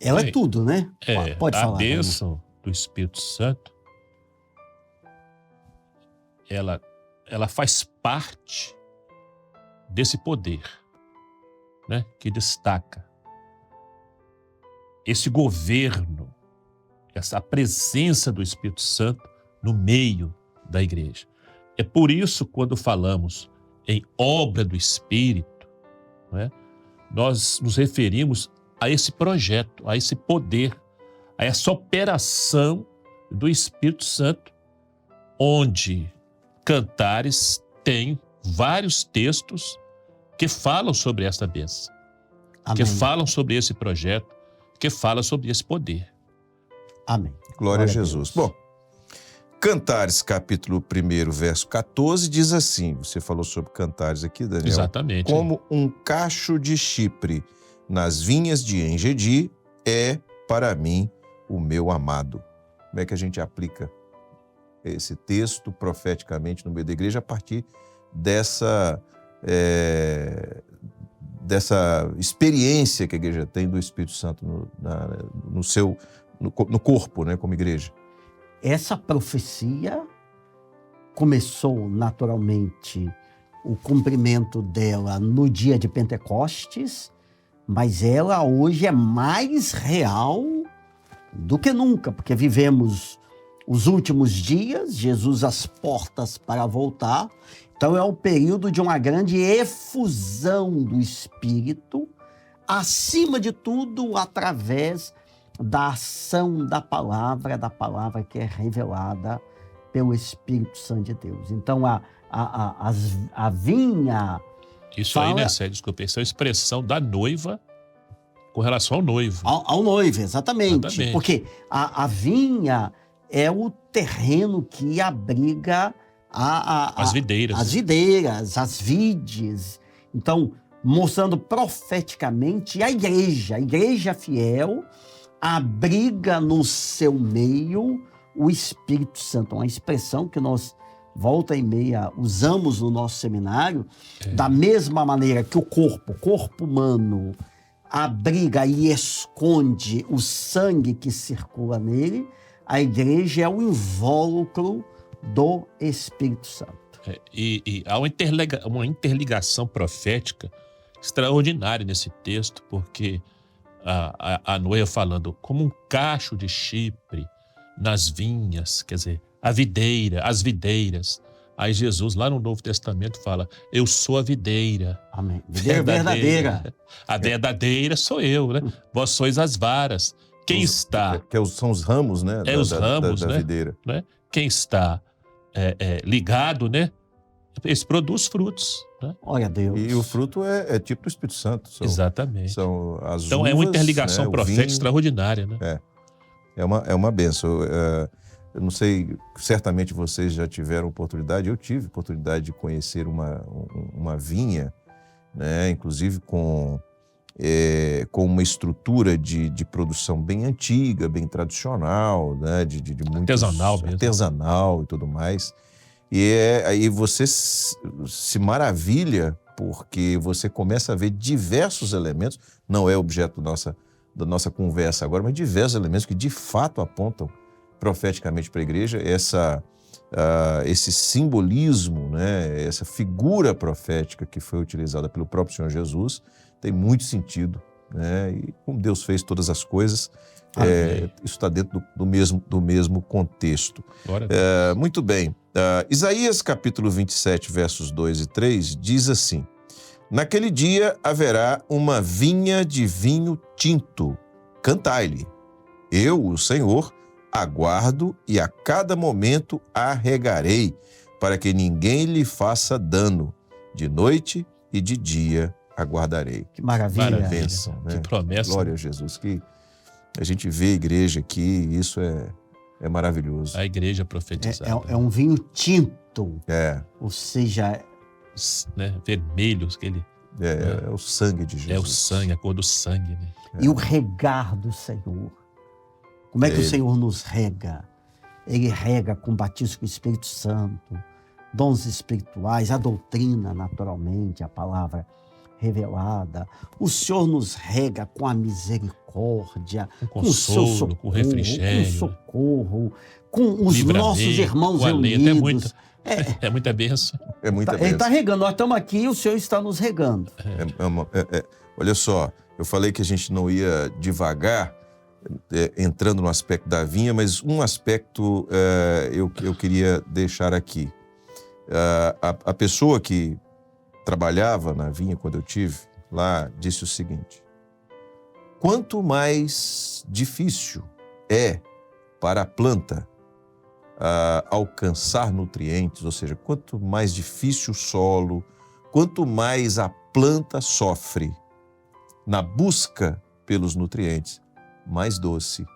[SPEAKER 7] Ela é
[SPEAKER 6] Bem,
[SPEAKER 7] tudo, né? Pode falar.
[SPEAKER 6] A bênção do Espírito Santo, ela faz parte desse poder, né, que destaca esse governo, essa presença do Espírito Santo no meio da igreja. É por isso, quando falamos em obra do Espírito, né, nós nos referimos a esse projeto, a esse poder, a essa operação do Espírito Santo, onde Cantares tem vários textos que falam sobre essa bênção,
[SPEAKER 7] Amém.
[SPEAKER 6] que falam sobre esse projeto, que falam sobre esse poder.
[SPEAKER 7] Amém.
[SPEAKER 5] Glória a Jesus. Bom, Cantares, capítulo 1, verso 14, diz assim, você falou sobre Cantares aqui, Daniel.
[SPEAKER 6] Exatamente.
[SPEAKER 5] Como um cacho de Chipre nas vinhas de Engedi é para mim o meu amado. Como é que a gente aplica esse texto profeticamente no meio da igreja a partir dessa experiência que a igreja tem do Espírito Santo no corpo, né, como igreja?
[SPEAKER 7] Essa profecia começou naturalmente o cumprimento dela no dia de Pentecostes, mas ela hoje é mais real do que nunca, porque vivemos os últimos dias, Jesus às portas para voltar. Então é um período de uma grande efusão do Espírito, acima de tudo através da ação da palavra que é revelada pelo Espírito Santo de Deus. Então a vinha...
[SPEAKER 6] Isso aí, né, Sérgio? Desculpa, essa é a expressão da noiva com relação ao noivo.
[SPEAKER 7] Ao noivo, exatamente.
[SPEAKER 6] Exatamente.
[SPEAKER 7] Porque a vinha é o terreno que abriga
[SPEAKER 6] As videiras.
[SPEAKER 7] as videiras, as vides. Então, mostrando profeticamente a igreja fiel, abriga no seu meio o Espírito Santo. Uma expressão que nós, volta e meia, usamos no nosso seminário, da mesma maneira que o corpo humano abriga e esconde o sangue que circula nele, a igreja é o invólucro do Espírito Santo.
[SPEAKER 6] E há uma interligação profética extraordinária nesse texto, porque a noiva falando como um cacho de Chipre nas vinhas, quer dizer, as videiras. Aí Jesus, lá no Novo Testamento, fala, eu sou a videira.
[SPEAKER 7] Amém. Videira verdadeira.
[SPEAKER 6] A verdadeira sou eu, né? Vós sois as varas. Quem está...
[SPEAKER 5] São os ramos, né?
[SPEAKER 6] Os ramos,
[SPEAKER 5] da
[SPEAKER 6] né?
[SPEAKER 5] videira.
[SPEAKER 6] Né? Quem está ligado, né? Esse produz frutos. Né?
[SPEAKER 7] Olha Deus.
[SPEAKER 5] E o fruto é tipo do Espírito Santo.
[SPEAKER 6] Exatamente.
[SPEAKER 5] São as
[SPEAKER 6] Então
[SPEAKER 5] uvas,
[SPEAKER 6] é uma interligação
[SPEAKER 5] né,
[SPEAKER 6] profética extraordinária, né?
[SPEAKER 5] É uma bênção. Eu não sei, certamente vocês já tiveram oportunidade, eu tive oportunidade de conhecer uma vinha, né, inclusive com uma estrutura de produção bem antiga, bem tradicional, né, de muito
[SPEAKER 6] artesanal mesmo.
[SPEAKER 5] Artesanal e tudo mais. Aí você se maravilha, porque você começa a ver diversos elementos, não é objeto da nossa conversa agora, mas diversos elementos que de fato apontam profeticamente para a igreja, esse simbolismo, né, essa figura profética que foi utilizada pelo próprio Senhor Jesus, tem muito sentido, né? E como Deus fez todas as coisas, isso está dentro do mesmo contexto. Muito bem. Isaías capítulo 27, versos 2 e 3, diz assim: naquele dia haverá uma vinha de vinho tinto, cantai-lhe. Eu, o Senhor, aguardo e a cada momento a regarei, para que ninguém lhe faça dano. De noite e de dia aguardarei.
[SPEAKER 7] Que maravilha.
[SPEAKER 6] Maravilha.
[SPEAKER 5] Bênção, né?
[SPEAKER 6] Que promessa.
[SPEAKER 5] Glória a Jesus. Que a gente vê a igreja aqui, isso é maravilhoso.
[SPEAKER 6] A igreja profetizada.
[SPEAKER 7] É um vinho tinto,
[SPEAKER 5] É
[SPEAKER 7] ou seja,
[SPEAKER 6] né? Vermelho, aquele.
[SPEAKER 5] o sangue de Jesus.
[SPEAKER 6] É o sangue, a cor do sangue, né?
[SPEAKER 7] e o regar do Senhor. Como é que o Senhor nos rega? Ele rega com o batismo com o Espírito Santo, dons espirituais, a doutrina, naturalmente, a palavra revelada. O Senhor nos rega com a misericórdia, com o seu
[SPEAKER 6] consolo,
[SPEAKER 7] socorro,
[SPEAKER 6] com refrigério,
[SPEAKER 7] com o socorro, com os
[SPEAKER 6] livramento,
[SPEAKER 7] nossos irmãos
[SPEAKER 6] com alento.
[SPEAKER 7] reunidos.
[SPEAKER 6] É muita bênção.
[SPEAKER 5] É muita
[SPEAKER 7] Ele
[SPEAKER 5] bênção.
[SPEAKER 7] está regando, nós estamos aqui e o Senhor está nos regando.
[SPEAKER 5] Olha só, eu falei que a gente não ia devagar, entrando no aspecto da vinha, mas um aspecto eu queria deixar aqui. A pessoa que trabalhava na vinha, quando eu tive lá, disse o seguinte: quanto mais difícil é para a planta alcançar nutrientes, ou seja, quanto mais difícil o solo, quanto mais a planta sofre na busca pelos nutrientes, mais doce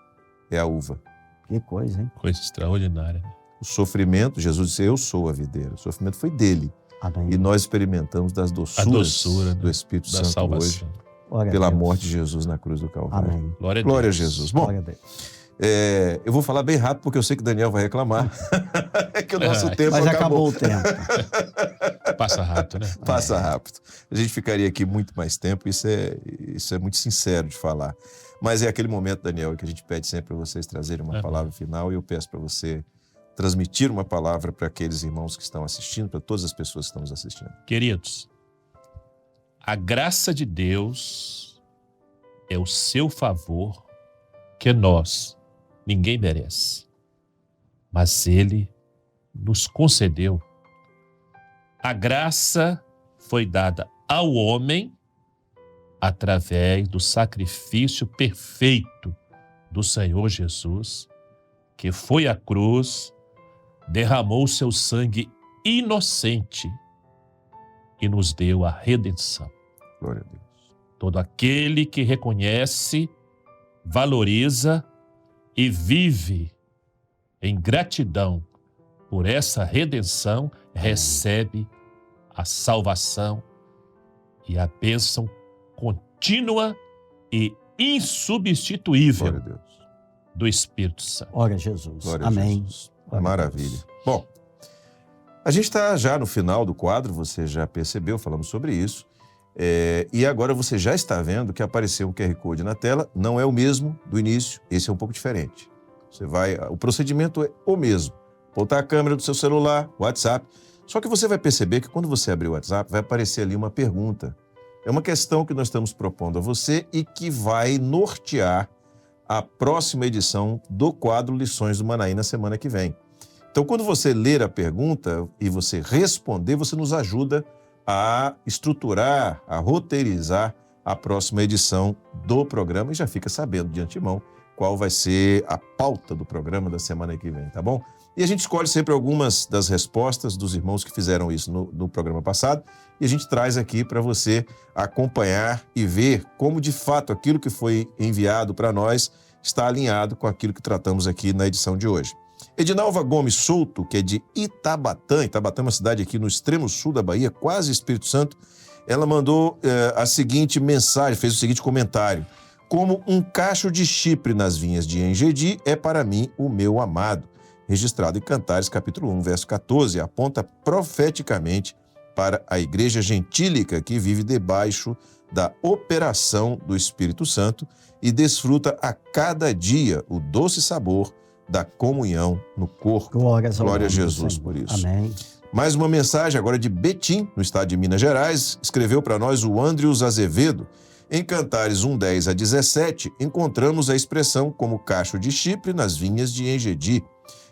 [SPEAKER 5] é a uva.
[SPEAKER 7] Que coisa, hein?
[SPEAKER 6] Coisa extraordinária.
[SPEAKER 5] O sofrimento, Jesus disse: eu sou a videira. O sofrimento foi dele.
[SPEAKER 7] Amém.
[SPEAKER 5] E nós experimentamos das doçuras do
[SPEAKER 6] né?
[SPEAKER 5] Espírito
[SPEAKER 6] Da
[SPEAKER 5] Santo
[SPEAKER 6] salvação.
[SPEAKER 5] hoje,
[SPEAKER 7] Glória a
[SPEAKER 5] pela
[SPEAKER 7] Deus.
[SPEAKER 5] morte de Jesus na cruz do Calvário.
[SPEAKER 7] Amém.
[SPEAKER 6] Glória a
[SPEAKER 5] Glória a
[SPEAKER 6] Deus.
[SPEAKER 5] Jesus. Bom,
[SPEAKER 7] Glória a Deus.
[SPEAKER 5] eu vou falar bem rápido, porque eu sei que o Daniel vai reclamar. É que o nosso tempo
[SPEAKER 7] Mas
[SPEAKER 5] acabou.
[SPEAKER 7] acabou o tempo.
[SPEAKER 6] Passa rápido, né?
[SPEAKER 5] Passa rápido. A gente ficaria aqui muito mais tempo, isso é muito sincero de falar. Mas é aquele momento, Daniel, que a gente pede sempre para vocês trazerem uma palavra final, e eu peço para você transmitir uma palavra para aqueles irmãos que estão assistindo, para todas as pessoas que estão nos assistindo.
[SPEAKER 6] Queridos, a graça de Deus é o seu favor que ninguém merece, mas Ele nos concedeu. A graça foi dada ao homem através do sacrifício perfeito do Senhor Jesus, que foi à cruz, derramou seu sangue inocente e nos deu a redenção.
[SPEAKER 5] Glória a Deus.
[SPEAKER 6] Todo aquele que reconhece, valoriza e vive em gratidão por essa redenção, recebe a salvação e a bênção contínua e insubstituível
[SPEAKER 5] Glória a Deus.
[SPEAKER 6] do Espírito Santo.
[SPEAKER 7] Glória a Jesus.
[SPEAKER 5] Glória a
[SPEAKER 7] Amém.
[SPEAKER 5] Jesus.
[SPEAKER 7] Glória a
[SPEAKER 5] Maravilha.
[SPEAKER 7] Deus.
[SPEAKER 5] Bom, a gente está já no final do quadro, você já percebeu, falamos sobre isso. E agora você já está vendo que apareceu um QR Code na tela, não é o mesmo do início, esse é um pouco diferente. O procedimento é o mesmo. Botar a câmera do seu celular, WhatsApp. Só que você vai perceber que quando você abrir o WhatsApp, vai aparecer ali uma pergunta. É uma questão que nós estamos propondo a você e que vai nortear a próxima edição do quadro Lições do Manaí na semana que vem. Então, quando você ler a pergunta e você responder, você nos ajuda a estruturar, a roteirizar a próxima edição do programa e já fica sabendo de antemão qual vai ser a pauta do programa da semana que vem, tá bom? E a gente escolhe sempre algumas das respostas dos irmãos que fizeram isso no programa passado e a gente traz aqui para você acompanhar e ver como, de fato, aquilo que foi enviado para nós está alinhado com aquilo que tratamos aqui na edição de hoje. Edinalva Gomes Souto, que é de Itabatã é uma cidade aqui no extremo sul da Bahia, quase Espírito Santo, ela mandou a seguinte mensagem, fez o seguinte comentário: como um cacho de Chipre nas vinhas de Engedi é para mim o meu amado. registrado em Cantares, capítulo 1, verso 14, aponta profeticamente para a igreja gentílica que vive debaixo da operação do Espírito Santo e desfruta a cada dia o doce sabor da comunhão no corpo.
[SPEAKER 7] Glória
[SPEAKER 5] a Jesus por isso.
[SPEAKER 7] Amém.
[SPEAKER 5] Mais uma mensagem agora de Betim, no estado de Minas Gerais. Escreveu para nós o Andrius Azevedo. Em Cantares 1:10 a 17, encontramos a expressão como cacho de Chipre nas vinhas de Engedi.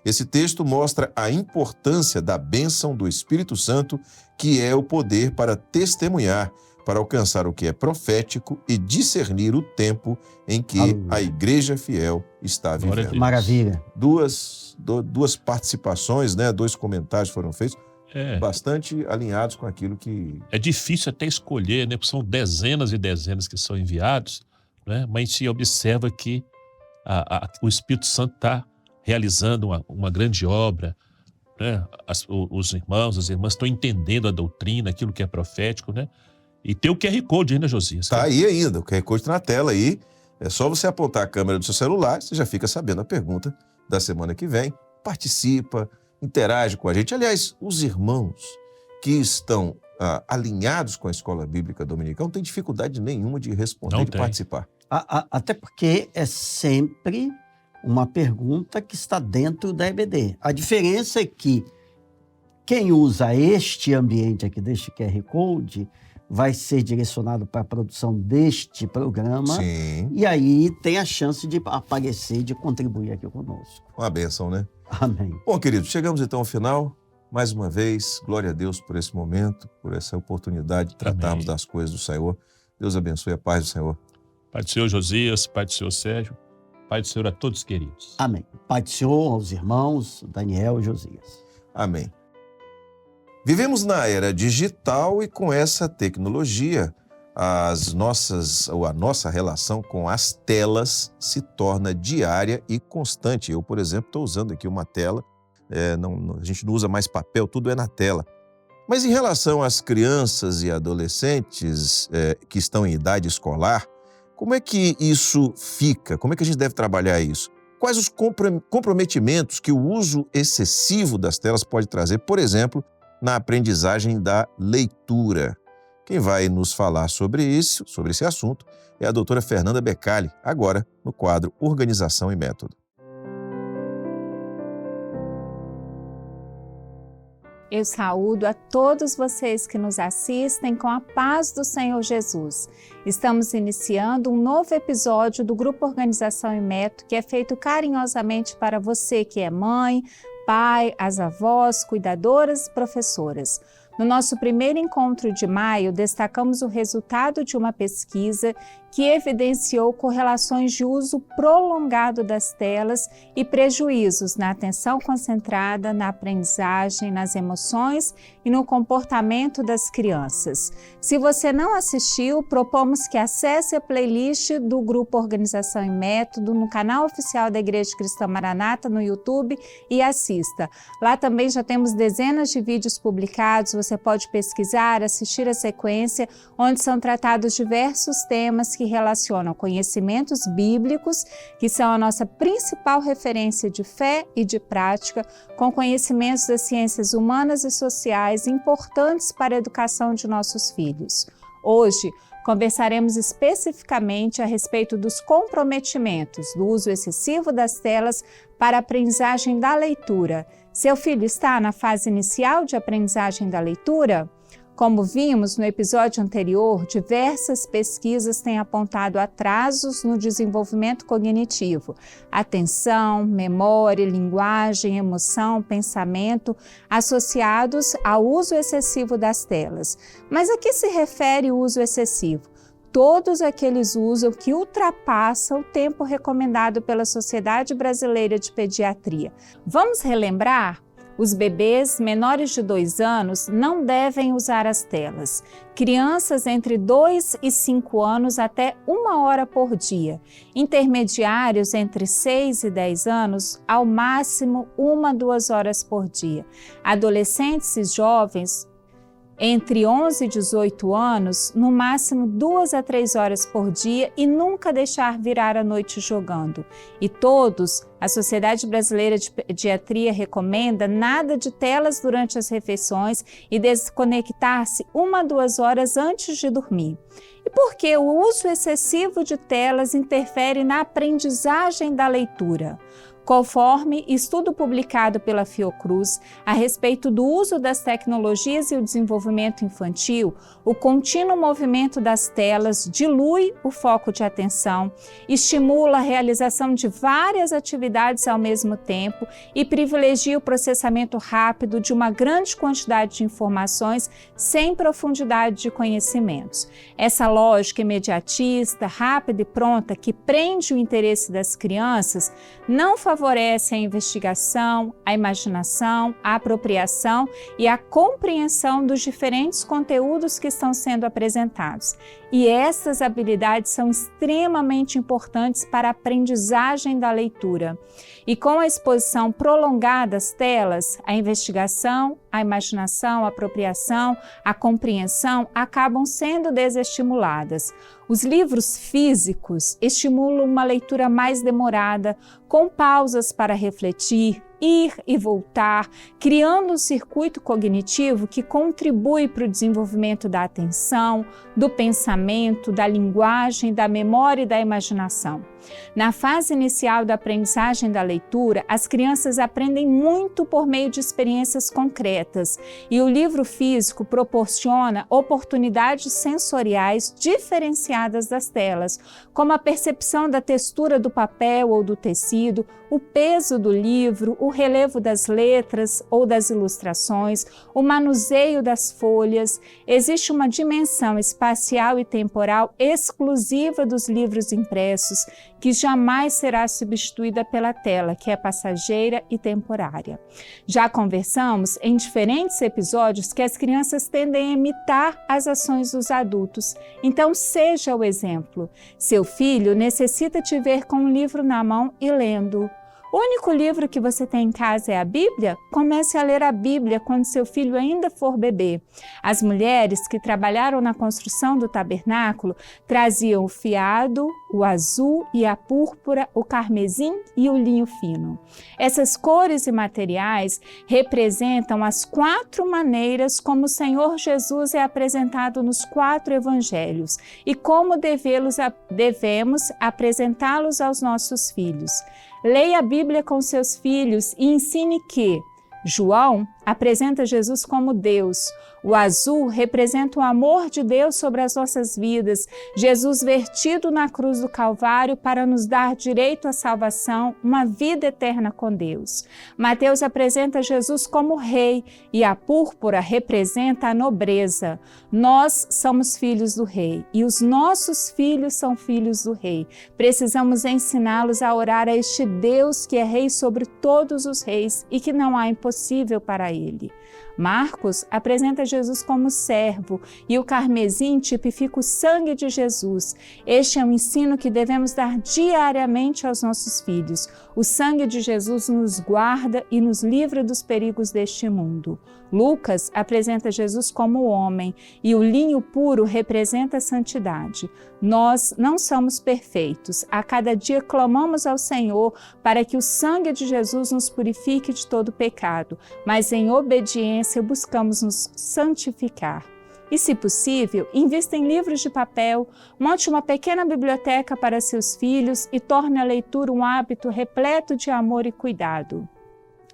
[SPEAKER 5] Esse texto mostra a importância da bênção do Espírito Santo, que é o poder para testemunhar, para alcançar o que é profético e discernir o tempo em que a igreja fiel está vivendo.
[SPEAKER 7] Maravilha.
[SPEAKER 5] Duas participações, né? 2 comentários foram feitos, bastante alinhados com aquilo que...
[SPEAKER 6] É difícil até escolher, né? Porque são dezenas e dezenas que são enviados, né? Mas a gente observa que o Espírito Santo está realizando uma grande obra, né? Os irmãos, as irmãs estão entendendo a doutrina, aquilo que é profético, né? E tem o QR Code ainda, Josias.
[SPEAKER 5] Está aí ainda, o QR Code está na tela aí. É só você apontar a câmera do seu celular, você já fica sabendo a pergunta da semana que vem. Participa, interage com a gente. Aliás, os irmãos que estão alinhados com a Escola Bíblica Dominical não têm dificuldade nenhuma de responder e participar.
[SPEAKER 7] Até porque é sempre uma pergunta que está dentro da EBD. A diferença é que quem usa este ambiente aqui, deste QR Code, vai ser direcionado para a produção deste programa.
[SPEAKER 5] Sim.
[SPEAKER 7] E aí tem a chance de aparecer, de contribuir aqui conosco.
[SPEAKER 5] Uma bênção, né?
[SPEAKER 7] Amém.
[SPEAKER 5] Bom, queridos, chegamos então ao final. Mais uma vez, glória a Deus por esse momento, por essa oportunidade de tratarmos das coisas do Senhor. Deus abençoe a paz do Senhor.
[SPEAKER 6] Pai do Senhor Josias, Pai do Senhor Sérgio, Pai do Senhor a todos queridos.
[SPEAKER 7] Amém. Pai do Senhor aos irmãos Daniel e Josias.
[SPEAKER 5] Amém. Vivemos na era digital e com essa tecnologia, a nossa relação com as telas se torna diária e constante. Eu, por exemplo, estou usando aqui uma tela, a gente não usa mais papel, tudo é na tela. Mas em relação às crianças e adolescentes que estão em idade escolar, como é que isso fica? Como é que a gente deve trabalhar isso? Quais os comprometimentos que o uso excessivo das telas pode trazer, por exemplo, na aprendizagem da leitura? Quem vai nos falar sobre esse assunto, é a doutora Fernanda Becali, agora no quadro Organização e Método.
[SPEAKER 10] Eu saúdo a todos vocês que nos assistem com a paz do Senhor Jesus. Estamos iniciando um novo episódio do Grupo Organização e Método, que é feito carinhosamente para você que é mãe, pai, as avós, cuidadoras e professoras. No nosso primeiro encontro de maio, destacamos o resultado de uma pesquisa que evidenciou correlações de uso prolongado das telas e prejuízos na atenção concentrada, na aprendizagem, nas emoções e no comportamento das crianças. Se você não assistiu, propomos que acesse a playlist do Grupo Organização e Método no canal oficial da Igreja Cristã Maranata no YouTube e assista. Lá também já temos dezenas de vídeos publicados, você pode pesquisar, assistir a sequência, onde são tratados diversos temas que relacionam conhecimentos bíblicos, que são a nossa principal referência de fé e de prática, com conhecimentos das ciências humanas e sociais importantes para a educação de nossos filhos. Hoje, conversaremos especificamente a respeito dos comprometimentos do uso excessivo das telas para a aprendizagem da leitura. Seu filho está na fase inicial de aprendizagem da leitura? Como vimos no episódio anterior, diversas pesquisas têm apontado atrasos no desenvolvimento cognitivo, atenção, memória, linguagem, emoção, pensamento, associados ao uso excessivo das telas. Mas a que se refere o uso excessivo? Todos aqueles usos que ultrapassam o tempo recomendado pela Sociedade Brasileira de Pediatria. Vamos relembrar? Os bebês menores de 2 anos não devem usar as telas. Crianças entre 2 e 5 anos até 1 hora por dia. Intermediários entre 6 e 10 anos, ao máximo 1 a 2 horas por dia. Adolescentes e jovens entre 11 e 18 anos, no máximo 2 a 3 horas por dia e nunca deixar virar a noite jogando. E todos, a Sociedade Brasileira de Pediatria recomenda nada de telas durante as refeições e desconectar-se 1 a 2 horas antes de dormir. E por que o uso excessivo de telas interfere na aprendizagem da leitura? Conforme estudo publicado pela Fiocruz a respeito do uso das tecnologias e o desenvolvimento infantil, o contínuo movimento das telas dilui o foco de atenção, estimula a realização de várias atividades ao mesmo tempo e privilegia o processamento rápido de uma grande quantidade de informações sem profundidade de conhecimentos. Essa lógica imediatista, rápida e pronta que prende o interesse das crianças não favorece a investigação, a imaginação, a apropriação e a compreensão dos diferentes conteúdos que estão sendo apresentados. E essas habilidades são extremamente importantes para a aprendizagem da leitura. E com a exposição prolongada às telas, a investigação, a imaginação, a apropriação, a compreensão acabam sendo desestimuladas. Os livros físicos estimulam uma leitura mais demorada, com pausas para refletir, ir e voltar, criando um circuito cognitivo que contribui para o desenvolvimento da atenção, do pensamento, da linguagem, da memória e da imaginação. Na fase inicial da aprendizagem da leitura, as crianças aprendem muito por meio de experiências concretas e o livro físico proporciona oportunidades sensoriais diferenciadas das telas, como a percepção da textura do papel ou do tecido, o peso do livro, o relevo das letras ou das ilustrações, o manuseio das folhas. Existe uma dimensão espacial e temporal exclusiva dos livros impressos, que jamais será substituída pela tela, que é passageira e temporária. Já conversamos em diferentes episódios que as crianças tendem a imitar as ações dos adultos. Então, seja o exemplo. Seu filho necessita te ver com um livro na mão e lendo. O único livro que você tem em casa é a Bíblia? Comece a ler a Bíblia quando seu filho ainda for bebê. As mulheres que trabalharam na construção do tabernáculo traziam o fiado, o azul e a púrpura, o carmesim e o linho fino. Essas cores e materiais representam as 4 maneiras como o Senhor Jesus é apresentado nos 4 evangelhos e como devemos apresentá-los aos nossos filhos. Leia a Bíblia com seus filhos e ensine que João apresenta Jesus como Deus. O azul representa o amor de Deus sobre as nossas vidas, Jesus vertido na cruz do Calvário para nos dar direito à salvação, uma vida eterna com Deus. Mateus apresenta Jesus como Rei e a púrpura representa a nobreza. Nós somos filhos do Rei e os nossos filhos são filhos do Rei. Precisamos ensiná-los a orar a este Deus que é Rei sobre todos os reis e que não há impossível para Ele. Marcos apresenta Jesus como servo e o carmesim tipifica o sangue de Jesus. Este é um ensino que devemos dar diariamente aos nossos filhos. O sangue de Jesus nos guarda e nos livra dos perigos deste mundo. Lucas apresenta Jesus como homem e o linho puro representa a santidade. Nós não somos perfeitos. A cada dia clamamos ao Senhor para que o sangue de Jesus nos purifique de todo pecado, mas em obediência buscamos nos santificar. E, se possível, invista em livros de papel, monte uma pequena biblioteca para seus filhos e torne a leitura um hábito repleto de amor e cuidado.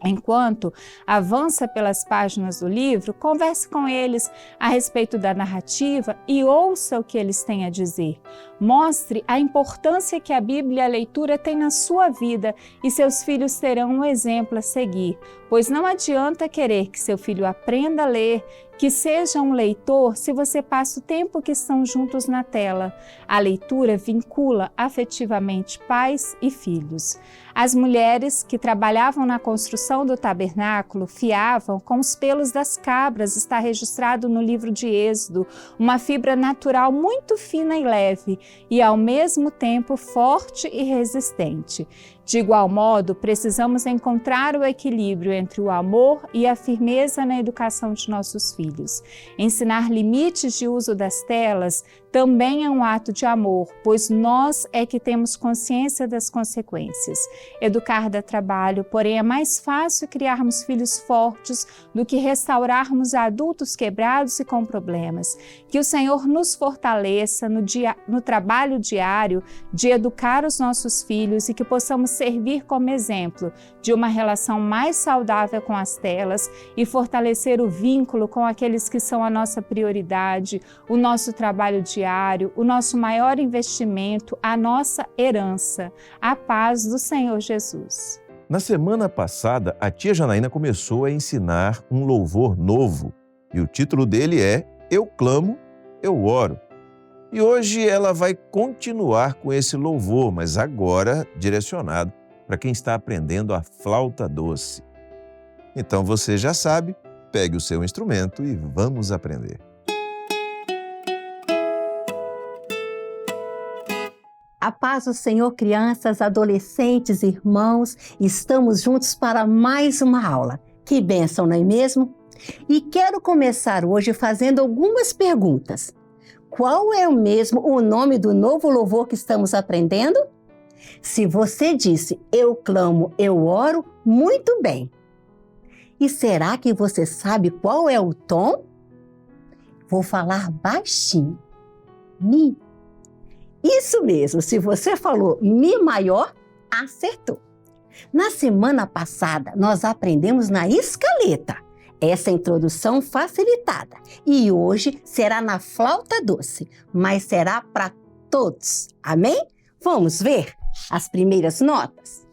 [SPEAKER 10] Enquanto avança pelas páginas do livro, converse com eles a respeito da narrativa e ouça o que eles têm a dizer. Mostre a importância que a Bíblia e a leitura têm na sua vida e seus filhos terão um exemplo a seguir, pois não adianta querer que seu filho aprenda a ler, que seja um leitor se você passa o tempo que estão juntos na tela. A leitura vincula afetivamente pais e filhos. As mulheres que trabalhavam na construção do tabernáculo fiavam com os pelos das cabras, está registrado no livro de Êxodo, uma fibra natural muito fina e leve e ao mesmo tempo forte e resistente. De igual modo, precisamos encontrar o equilíbrio entre o amor e a firmeza na educação de nossos filhos. Ensinar limites de uso das telas também é um ato de amor, pois nós é que temos consciência das consequências. Educar dá trabalho, porém é mais fácil criarmos filhos fortes do que restaurarmos adultos quebrados e com problemas. Que o Senhor nos fortaleça no trabalho diário de educar os nossos filhos e que possamos servir como exemplo de uma relação mais saudável com as telas e fortalecer o vínculo com aqueles que são a nossa prioridade, o nosso trabalho diário, o nosso maior investimento, a nossa herança, a paz do Senhor Jesus.
[SPEAKER 5] Na semana passada, a tia Janaína começou a ensinar um louvor novo e o título dele é Eu Clamo, Eu Oro. E hoje ela vai continuar com esse louvor, mas agora direcionado para quem está aprendendo a flauta doce. Então você já sabe, pegue o seu instrumento e vamos aprender.
[SPEAKER 11] A paz do Senhor, crianças, adolescentes, irmãos, estamos juntos para mais uma aula. Que bênção, não é mesmo? E quero começar hoje fazendo algumas perguntas. Qual é o nome do novo louvor que estamos aprendendo? Se você disse, eu clamo, eu oro, muito bem. E será que você sabe qual é o tom? Vou falar baixinho. Mi. Isso mesmo, se você falou Mi maior, acertou. Na semana passada, nós aprendemos na escaleta, essa introdução facilitada. E hoje será na flauta doce, mas será para todos. Amém? Vamos ver as primeiras notas?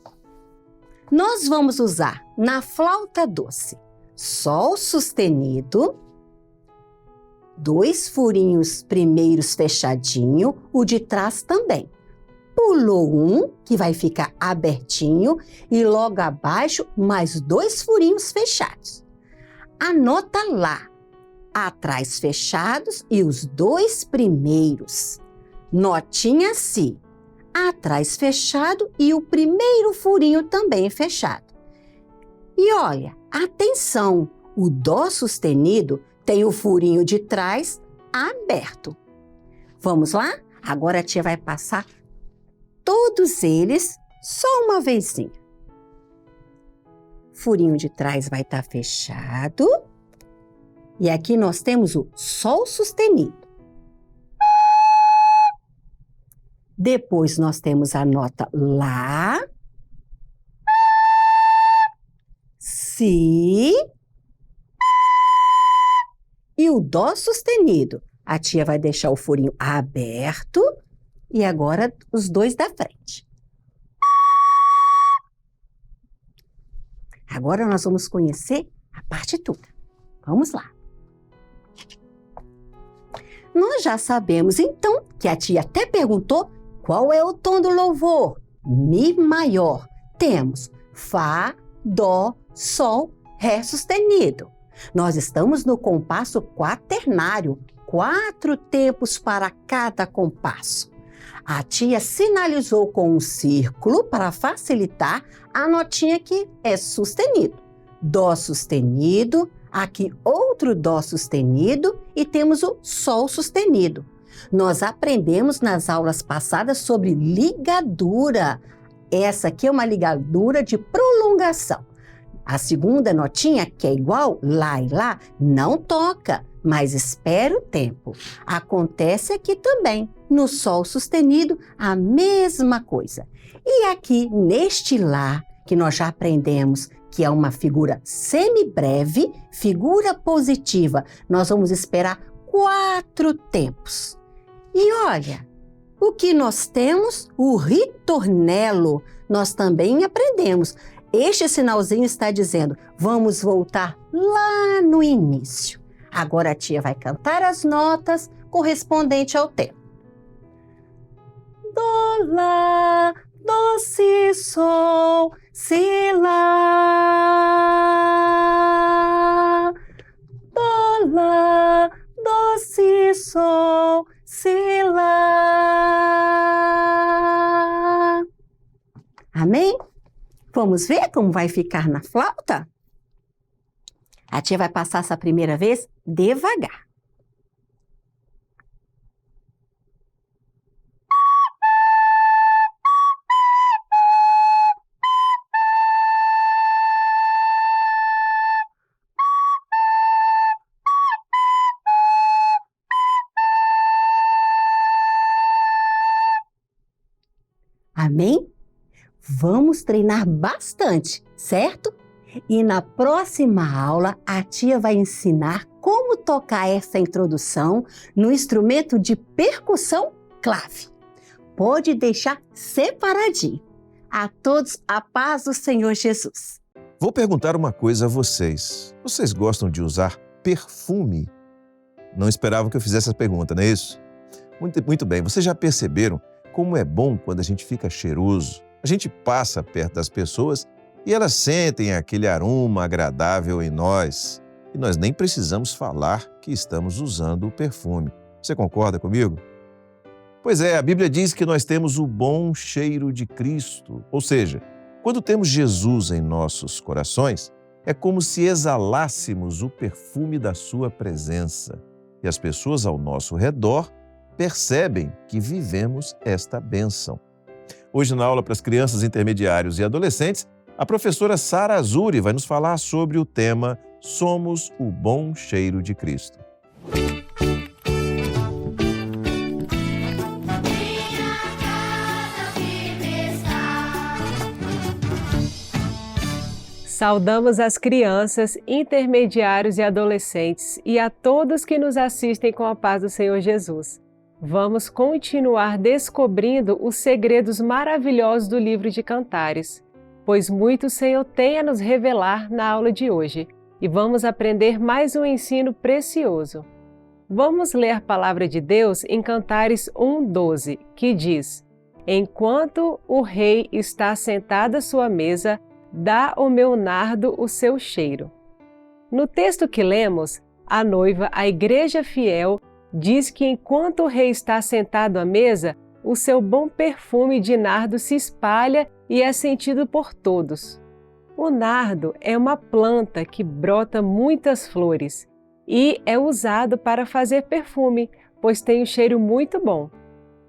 [SPEAKER 11] Nós vamos usar na flauta doce Sol sustenido, 2 furinhos primeiros fechadinho, o de trás também. Pulou um, que vai ficar abertinho, e logo abaixo mais 2 furinhos fechados. A nota Lá, atrás fechados e os 2 primeiros. Notinha Si, atrás fechado e o primeiro furinho também fechado. E olha, atenção, o Dó sustenido tem o furinho de trás aberto. Vamos lá? Agora a tia vai passar todos eles só uma vezinha. Furinho de trás vai estar fechado. E aqui nós temos o Sol sustenido. Depois nós temos a nota Lá, Si e o Dó sustenido. A tia vai deixar o furinho aberto e agora os 2 da frente. Agora nós vamos conhecer a partitura. Vamos lá. Nós já sabemos então que a tia até perguntou qual é o tom do louvor. Mi maior. Temos Fá, Dó, Sol, Ré sustenido. Nós estamos no compasso quaternário, 4 tempos para cada compasso. A tia sinalizou com um círculo para facilitar a notinha que é sustenido. Dó sustenido, aqui outro Dó sustenido e temos o Sol sustenido. Nós aprendemos nas aulas passadas sobre ligadura. Essa aqui é uma ligadura de prolongação. A segunda notinha, que é igual Lá e Lá, não toca, mas espera o tempo. Acontece aqui também, no Sol sustenido, a mesma coisa. E aqui, neste Lá, que nós já aprendemos que é uma figura semibreve, figura positiva, nós vamos esperar 4 tempos. E olha, o que nós temos? O ritornello. Nós também aprendemos. Este sinalzinho está dizendo, vamos voltar lá no início. Agora a tia vai cantar as notas correspondentes ao tempo. Dó, Lá, Dó, Si, Sol, Si, Lá. Dó, Lá, Dó, Si, Sol, Si, Lá. Amém? Vamos ver como vai ficar na flauta? A tia vai passar essa primeira vez devagar. Amém? Vamos treinar bastante, certo? E na próxima aula, a tia vai ensinar como tocar essa introdução no instrumento de percussão clave. Pode deixar separadinho. A todos, a paz do Senhor Jesus.
[SPEAKER 5] Vou perguntar uma coisa a vocês. Vocês gostam de usar perfume? Não esperavam que eu fizesse essa pergunta, não é isso? Muito bem. Vocês já perceberam como é bom quando a gente fica cheiroso? A gente passa perto das pessoas e elas sentem aquele aroma agradável em nós. E nós nem precisamos falar que estamos usando o perfume. Você concorda comigo? Pois é, a Bíblia diz que nós temos o bom cheiro de Cristo. Ou seja, quando temos Jesus em nossos corações, é como se exalássemos o perfume da sua presença. E as pessoas ao nosso redor percebem que vivemos esta bênção. Hoje, na aula para as crianças, intermediários e adolescentes, a professora Sara Azuri vai nos falar sobre o tema Somos o Bom Cheiro de Cristo.
[SPEAKER 12] Saudamos as crianças, intermediários e adolescentes e a todos que nos assistem com a paz do Senhor Jesus. Vamos continuar descobrindo os segredos maravilhosos do livro de Cantares, pois muito o Senhor tem a nos revelar na aula de hoje e vamos aprender mais um ensino precioso. Vamos ler a palavra de Deus em Cantares 1:12, que diz: Enquanto o rei está sentado à sua mesa, dá ao meu nardo o seu cheiro. No texto que lemos, a noiva, a igreja fiel, diz que enquanto o rei está sentado à mesa, o seu bom perfume de nardo se espalha e é sentido por todos. O nardo é uma planta que brota muitas flores e é usado para fazer perfume, pois tem um cheiro muito bom.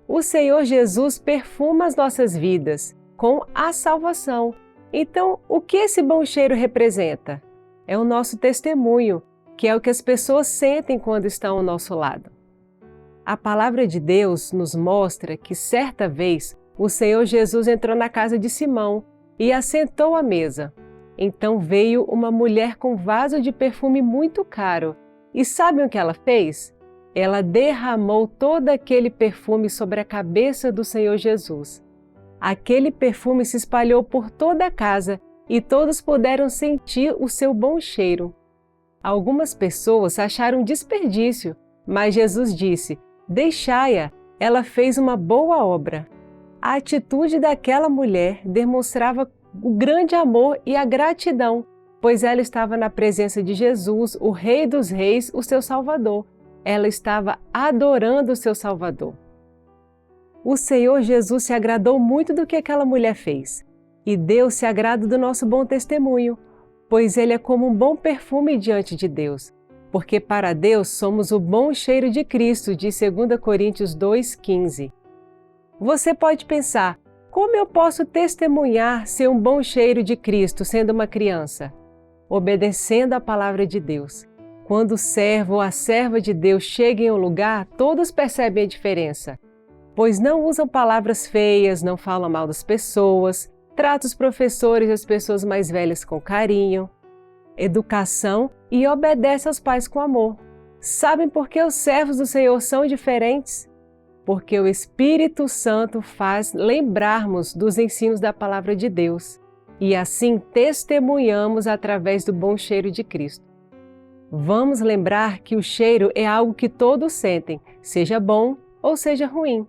[SPEAKER 12] O Senhor Jesus perfuma as nossas vidas com a salvação. Então, o que esse bom cheiro representa? É o nosso testemunho, que é o que as pessoas sentem quando estão ao nosso lado. A palavra de Deus nos mostra que certa vez o Senhor Jesus entrou na casa de Simão e assentou à mesa. Então veio uma mulher com vaso de perfume muito caro. E sabem o que ela fez? Ela derramou todo aquele perfume sobre a cabeça do Senhor Jesus. Aquele perfume se espalhou por toda a casa e todos puderam sentir o seu bom cheiro. Algumas pessoas acharam desperdício, mas Jesus disse: deixai-a, ela fez uma boa obra. A atitude daquela mulher demonstrava o grande amor e a gratidão, pois ela estava na presença de Jesus, o Rei dos Reis, o seu Salvador. Ela estava adorando o seu Salvador. O Senhor Jesus se agradou muito do que aquela mulher fez. E Deus se agrada do nosso bom testemunho, pois ele é como um bom perfume diante de Deus. Porque para Deus somos o bom cheiro de Cristo, de 2 Coríntios 2,15. Você pode pensar, como eu posso testemunhar ser um bom cheiro de Cristo sendo uma criança? Obedecendo a palavra de Deus. Quando o servo ou a serva de Deus chega em um lugar, todos percebem a diferença. Pois não usam palavras feias, não falam mal das pessoas, tratam os professores e as pessoas mais velhas com carinho, educação e obedecem aos pais com amor. Sabem por que os servos do Senhor são diferentes? Porque o Espírito Santo faz lembrarmos dos ensinos da palavra de Deus e assim testemunhamos através do bom cheiro de Cristo. Vamos lembrar que o cheiro é algo que todos sentem, seja bom ou seja ruim.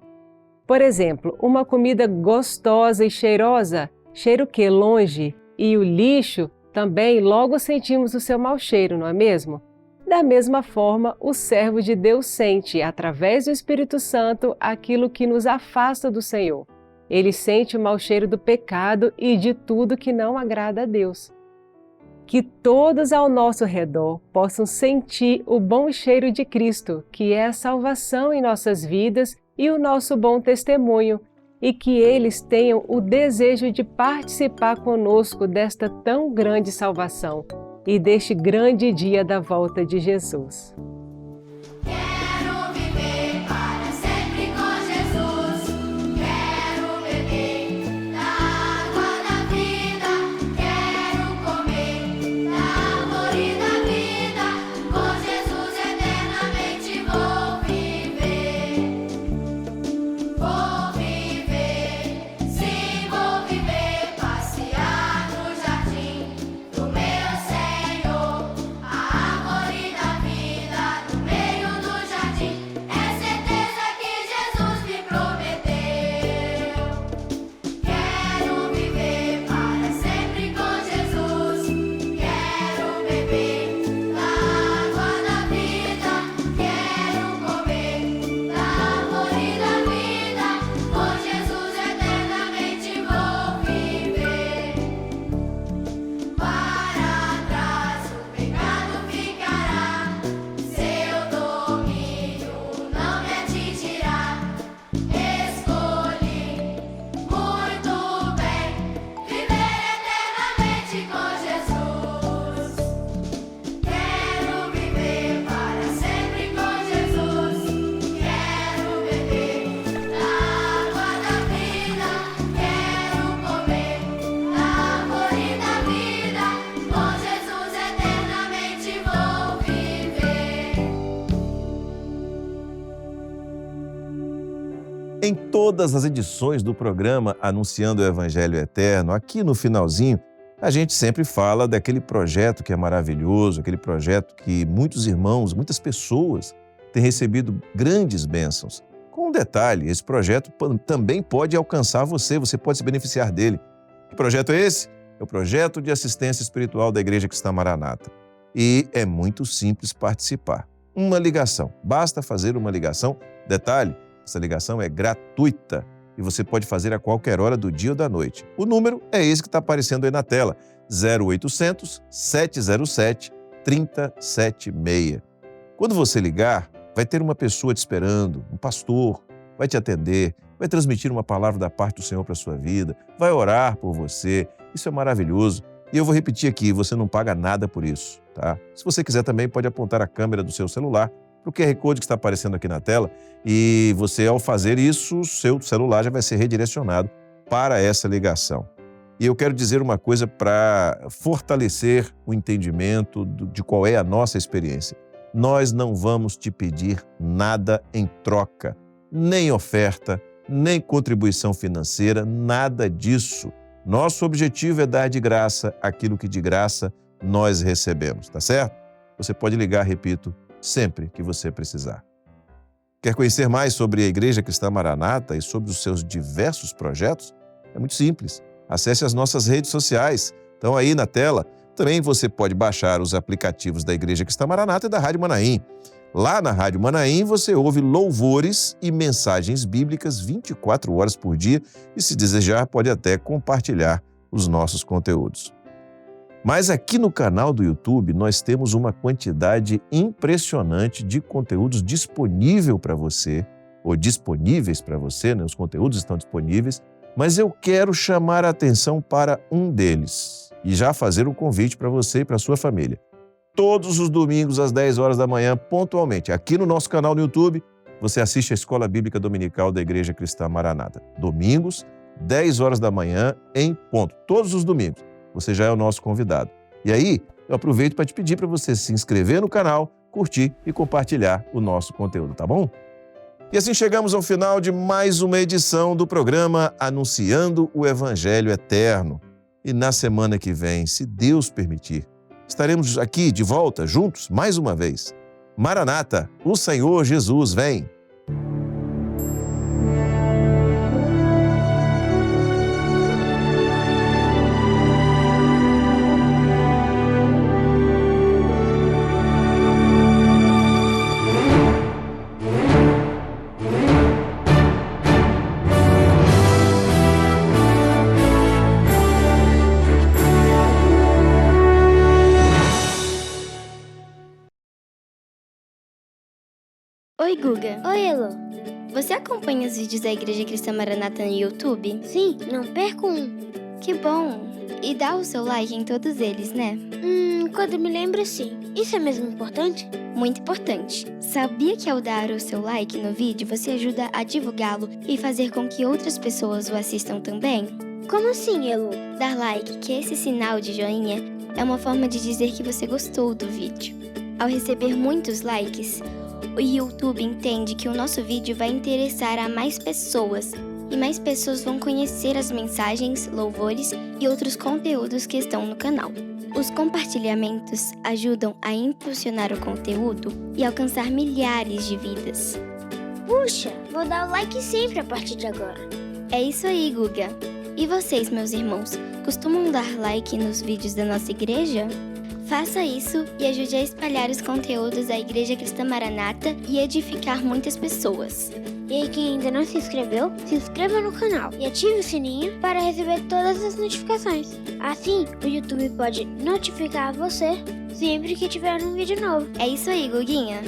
[SPEAKER 12] Por exemplo, uma comida gostosa e cheirosa, cheiro que longe, e o lixo também logo sentimos o seu mau cheiro, não é mesmo? Da mesma forma, o servo de Deus sente, através do Espírito Santo, aquilo que nos afasta do Senhor. Ele sente o mau cheiro do pecado e de tudo que não agrada a Deus. Que todos ao nosso redor possam sentir o bom cheiro de Cristo, que é a salvação em nossas vidas e o nosso bom testemunho, e que eles tenham o desejo de participar conosco desta tão grande salvação e deste grande dia da volta de Jesus.
[SPEAKER 2] Quero viver para sempre com Jesus. Quero beber da água da vida. Quero comer da árvore da vida. Com Jesus eternamente vou viver. Vou viver, sim, vou viver. Passear no jardim do meu Senhor. A árvore da vida no meio do jardim. É certeza que Jesus me prometeu. Quero viver para sempre com Jesus. Quero beber da água da vida. Quero comer da árvore da vida. Com Jesus eternamente vou viver. Para trás o pecado ficará. Seu domínio não me atingirá. Escolhi muito bem viver eternamente com Jesus. Quero viver para sempre com Jesus. Quero beber da água da vida. Quero comer da árvore da vida. Com Jesus eternamente vou viver.
[SPEAKER 5] Em todas as edições do programa Anunciando o Evangelho Eterno, aqui no finalzinho, a gente sempre fala daquele projeto que é maravilhoso, aquele projeto que muitos irmãos, muitas pessoas têm recebido grandes bênçãos. Com um detalhe, esse projeto também pode alcançar você, você pode se beneficiar dele. Que projeto é esse? É o projeto de assistência espiritual da Igreja Cristã Maranata. E é muito simples participar. Uma ligação, basta fazer uma ligação. Detalhe, essa ligação é gratuita e você pode fazer a qualquer hora do dia ou da noite. O número é esse que está aparecendo aí na tela, 0800 707 3076. Quando você ligar, vai ter uma pessoa te esperando, um pastor, vai te atender, vai transmitir uma palavra da parte do Senhor para a sua vida, vai orar por você. Isso é maravilhoso. E eu vou repetir aqui, você não paga nada por isso, tá? Se você quiser também, pode apontar a câmera do seu celular para o QR Code que está aparecendo aqui na tela e você, ao fazer isso, o seu celular já vai ser redirecionado para essa ligação. E eu quero dizer uma coisa para fortalecer o entendimento de qual é a nossa experiência. Nós não vamos te pedir nada em troca, nem oferta, nem contribuição financeira, nada disso. Nosso objetivo é dar de graça aquilo que de graça nós recebemos, tá certo? Você pode ligar, repito, sempre que você precisar. Quer conhecer mais sobre a Igreja Cristã Maranata e sobre os seus diversos projetos? É muito simples. Acesse as nossas redes sociais. Estão aí na tela. Também você pode baixar os aplicativos da Igreja Cristã Maranata e da Rádio Manaim. Lá na Rádio Manaim você ouve louvores e mensagens bíblicas 24 horas por dia e, se desejar, pode até compartilhar os nossos conteúdos. Mas aqui no canal do YouTube nós temos uma quantidade impressionante de conteúdos disponível para você, ou disponíveis para você, né? Os conteúdos estão disponíveis, mas eu quero chamar a atenção para um deles e já fazer um convite para você e para a sua família. Todos os domingos às 10 horas da manhã, pontualmente, aqui no nosso canal no YouTube, você assiste a Escola Bíblica Dominical da Igreja Cristã Maranata. Domingos, 10 horas da manhã, em ponto. Todos os domingos. Você já é o nosso convidado. E aí, eu aproveito para te pedir para você se inscrever no canal, curtir e compartilhar o nosso conteúdo, tá bom? E assim chegamos ao final de mais uma edição do programa Anunciando o Evangelho Eterno. E na semana que vem, se Deus permitir, estaremos aqui de volta, juntos, mais uma vez. Maranata, o Senhor Jesus vem!
[SPEAKER 13] Oi, Guga.
[SPEAKER 14] Oi, Elo.
[SPEAKER 13] Você acompanha os vídeos da Igreja Cristã Maranata no YouTube?
[SPEAKER 14] Sim, não perco um.
[SPEAKER 13] Que bom! E dá o seu like em todos eles, né?
[SPEAKER 14] Quando me lembro, sim. Isso é mesmo importante?
[SPEAKER 13] Muito importante. Sabia que ao dar o seu like no vídeo, você ajuda a divulgá-lo e fazer com que outras pessoas o assistam também?
[SPEAKER 14] Como assim, Elo?
[SPEAKER 13] Dar like, que é esse sinal de joinha, é uma forma de dizer que você gostou do vídeo. Ao receber muitos likes, o YouTube entende que o nosso vídeo vai interessar a mais pessoas e mais pessoas vão conhecer as mensagens, louvores e outros conteúdos que estão no canal. Os compartilhamentos ajudam a impulsionar o conteúdo e alcançar milhares de vidas.
[SPEAKER 14] Puxa, vou dar o like sempre a partir de agora.
[SPEAKER 13] É isso aí, Guga. E vocês, meus irmãos, costumam dar like nos vídeos da nossa igreja? Faça isso e ajude a espalhar os conteúdos da Igreja Cristã Maranata e edificar muitas pessoas.
[SPEAKER 14] E aí, quem ainda não se inscreveu, se inscreva no canal e ative o sininho para receber todas as notificações. Assim, o YouTube pode notificar você sempre que tiver um vídeo novo.
[SPEAKER 13] É isso aí, Guguinha.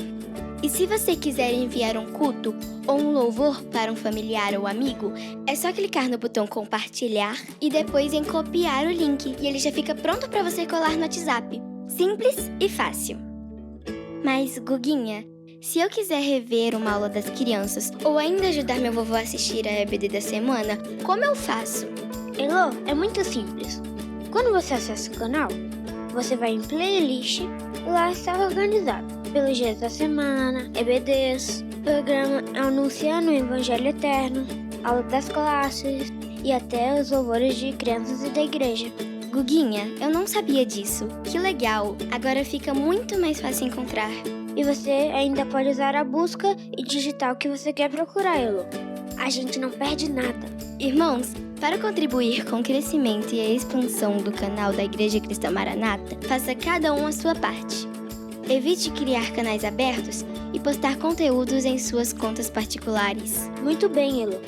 [SPEAKER 13] E se você quiser enviar um culto ou um louvor para um familiar ou amigo, é só clicar no botão compartilhar e depois em copiar o link e ele já fica pronto para você colar no WhatsApp. Simples e fácil. Mas, Guguinha, se eu quiser rever uma aula das crianças ou ainda ajudar meu vovô a assistir a EBD da semana, como eu faço?
[SPEAKER 14] Elo, é muito simples. Quando você acessa o canal, você vai em playlist e lá está organizado pelos dias da semana, EBDs, programa Anunciando o Evangelho Eterno, aula das classes e até os louvores de crianças e da igreja.
[SPEAKER 13] Guguinha, eu não sabia disso. Que legal! Agora fica muito mais fácil encontrar.
[SPEAKER 14] E você ainda pode usar a busca e digitar o que você quer procurar, Elo. A gente não perde nada.
[SPEAKER 13] Irmãos, para contribuir com o crescimento e a expansão do canal da Igreja Cristã Maranata, faça cada um a sua parte. Evite criar canais abertos e postar conteúdos em suas contas particulares.
[SPEAKER 14] Muito bem, Elo.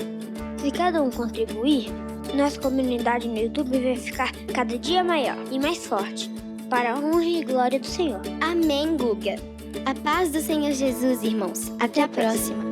[SPEAKER 14] Se cada um contribuir, nossa comunidade no YouTube vai ficar cada dia maior e mais forte, para a honra e glória do Senhor.
[SPEAKER 13] Amém, Guga! A paz do Senhor Jesus, irmãos. Até a próxima!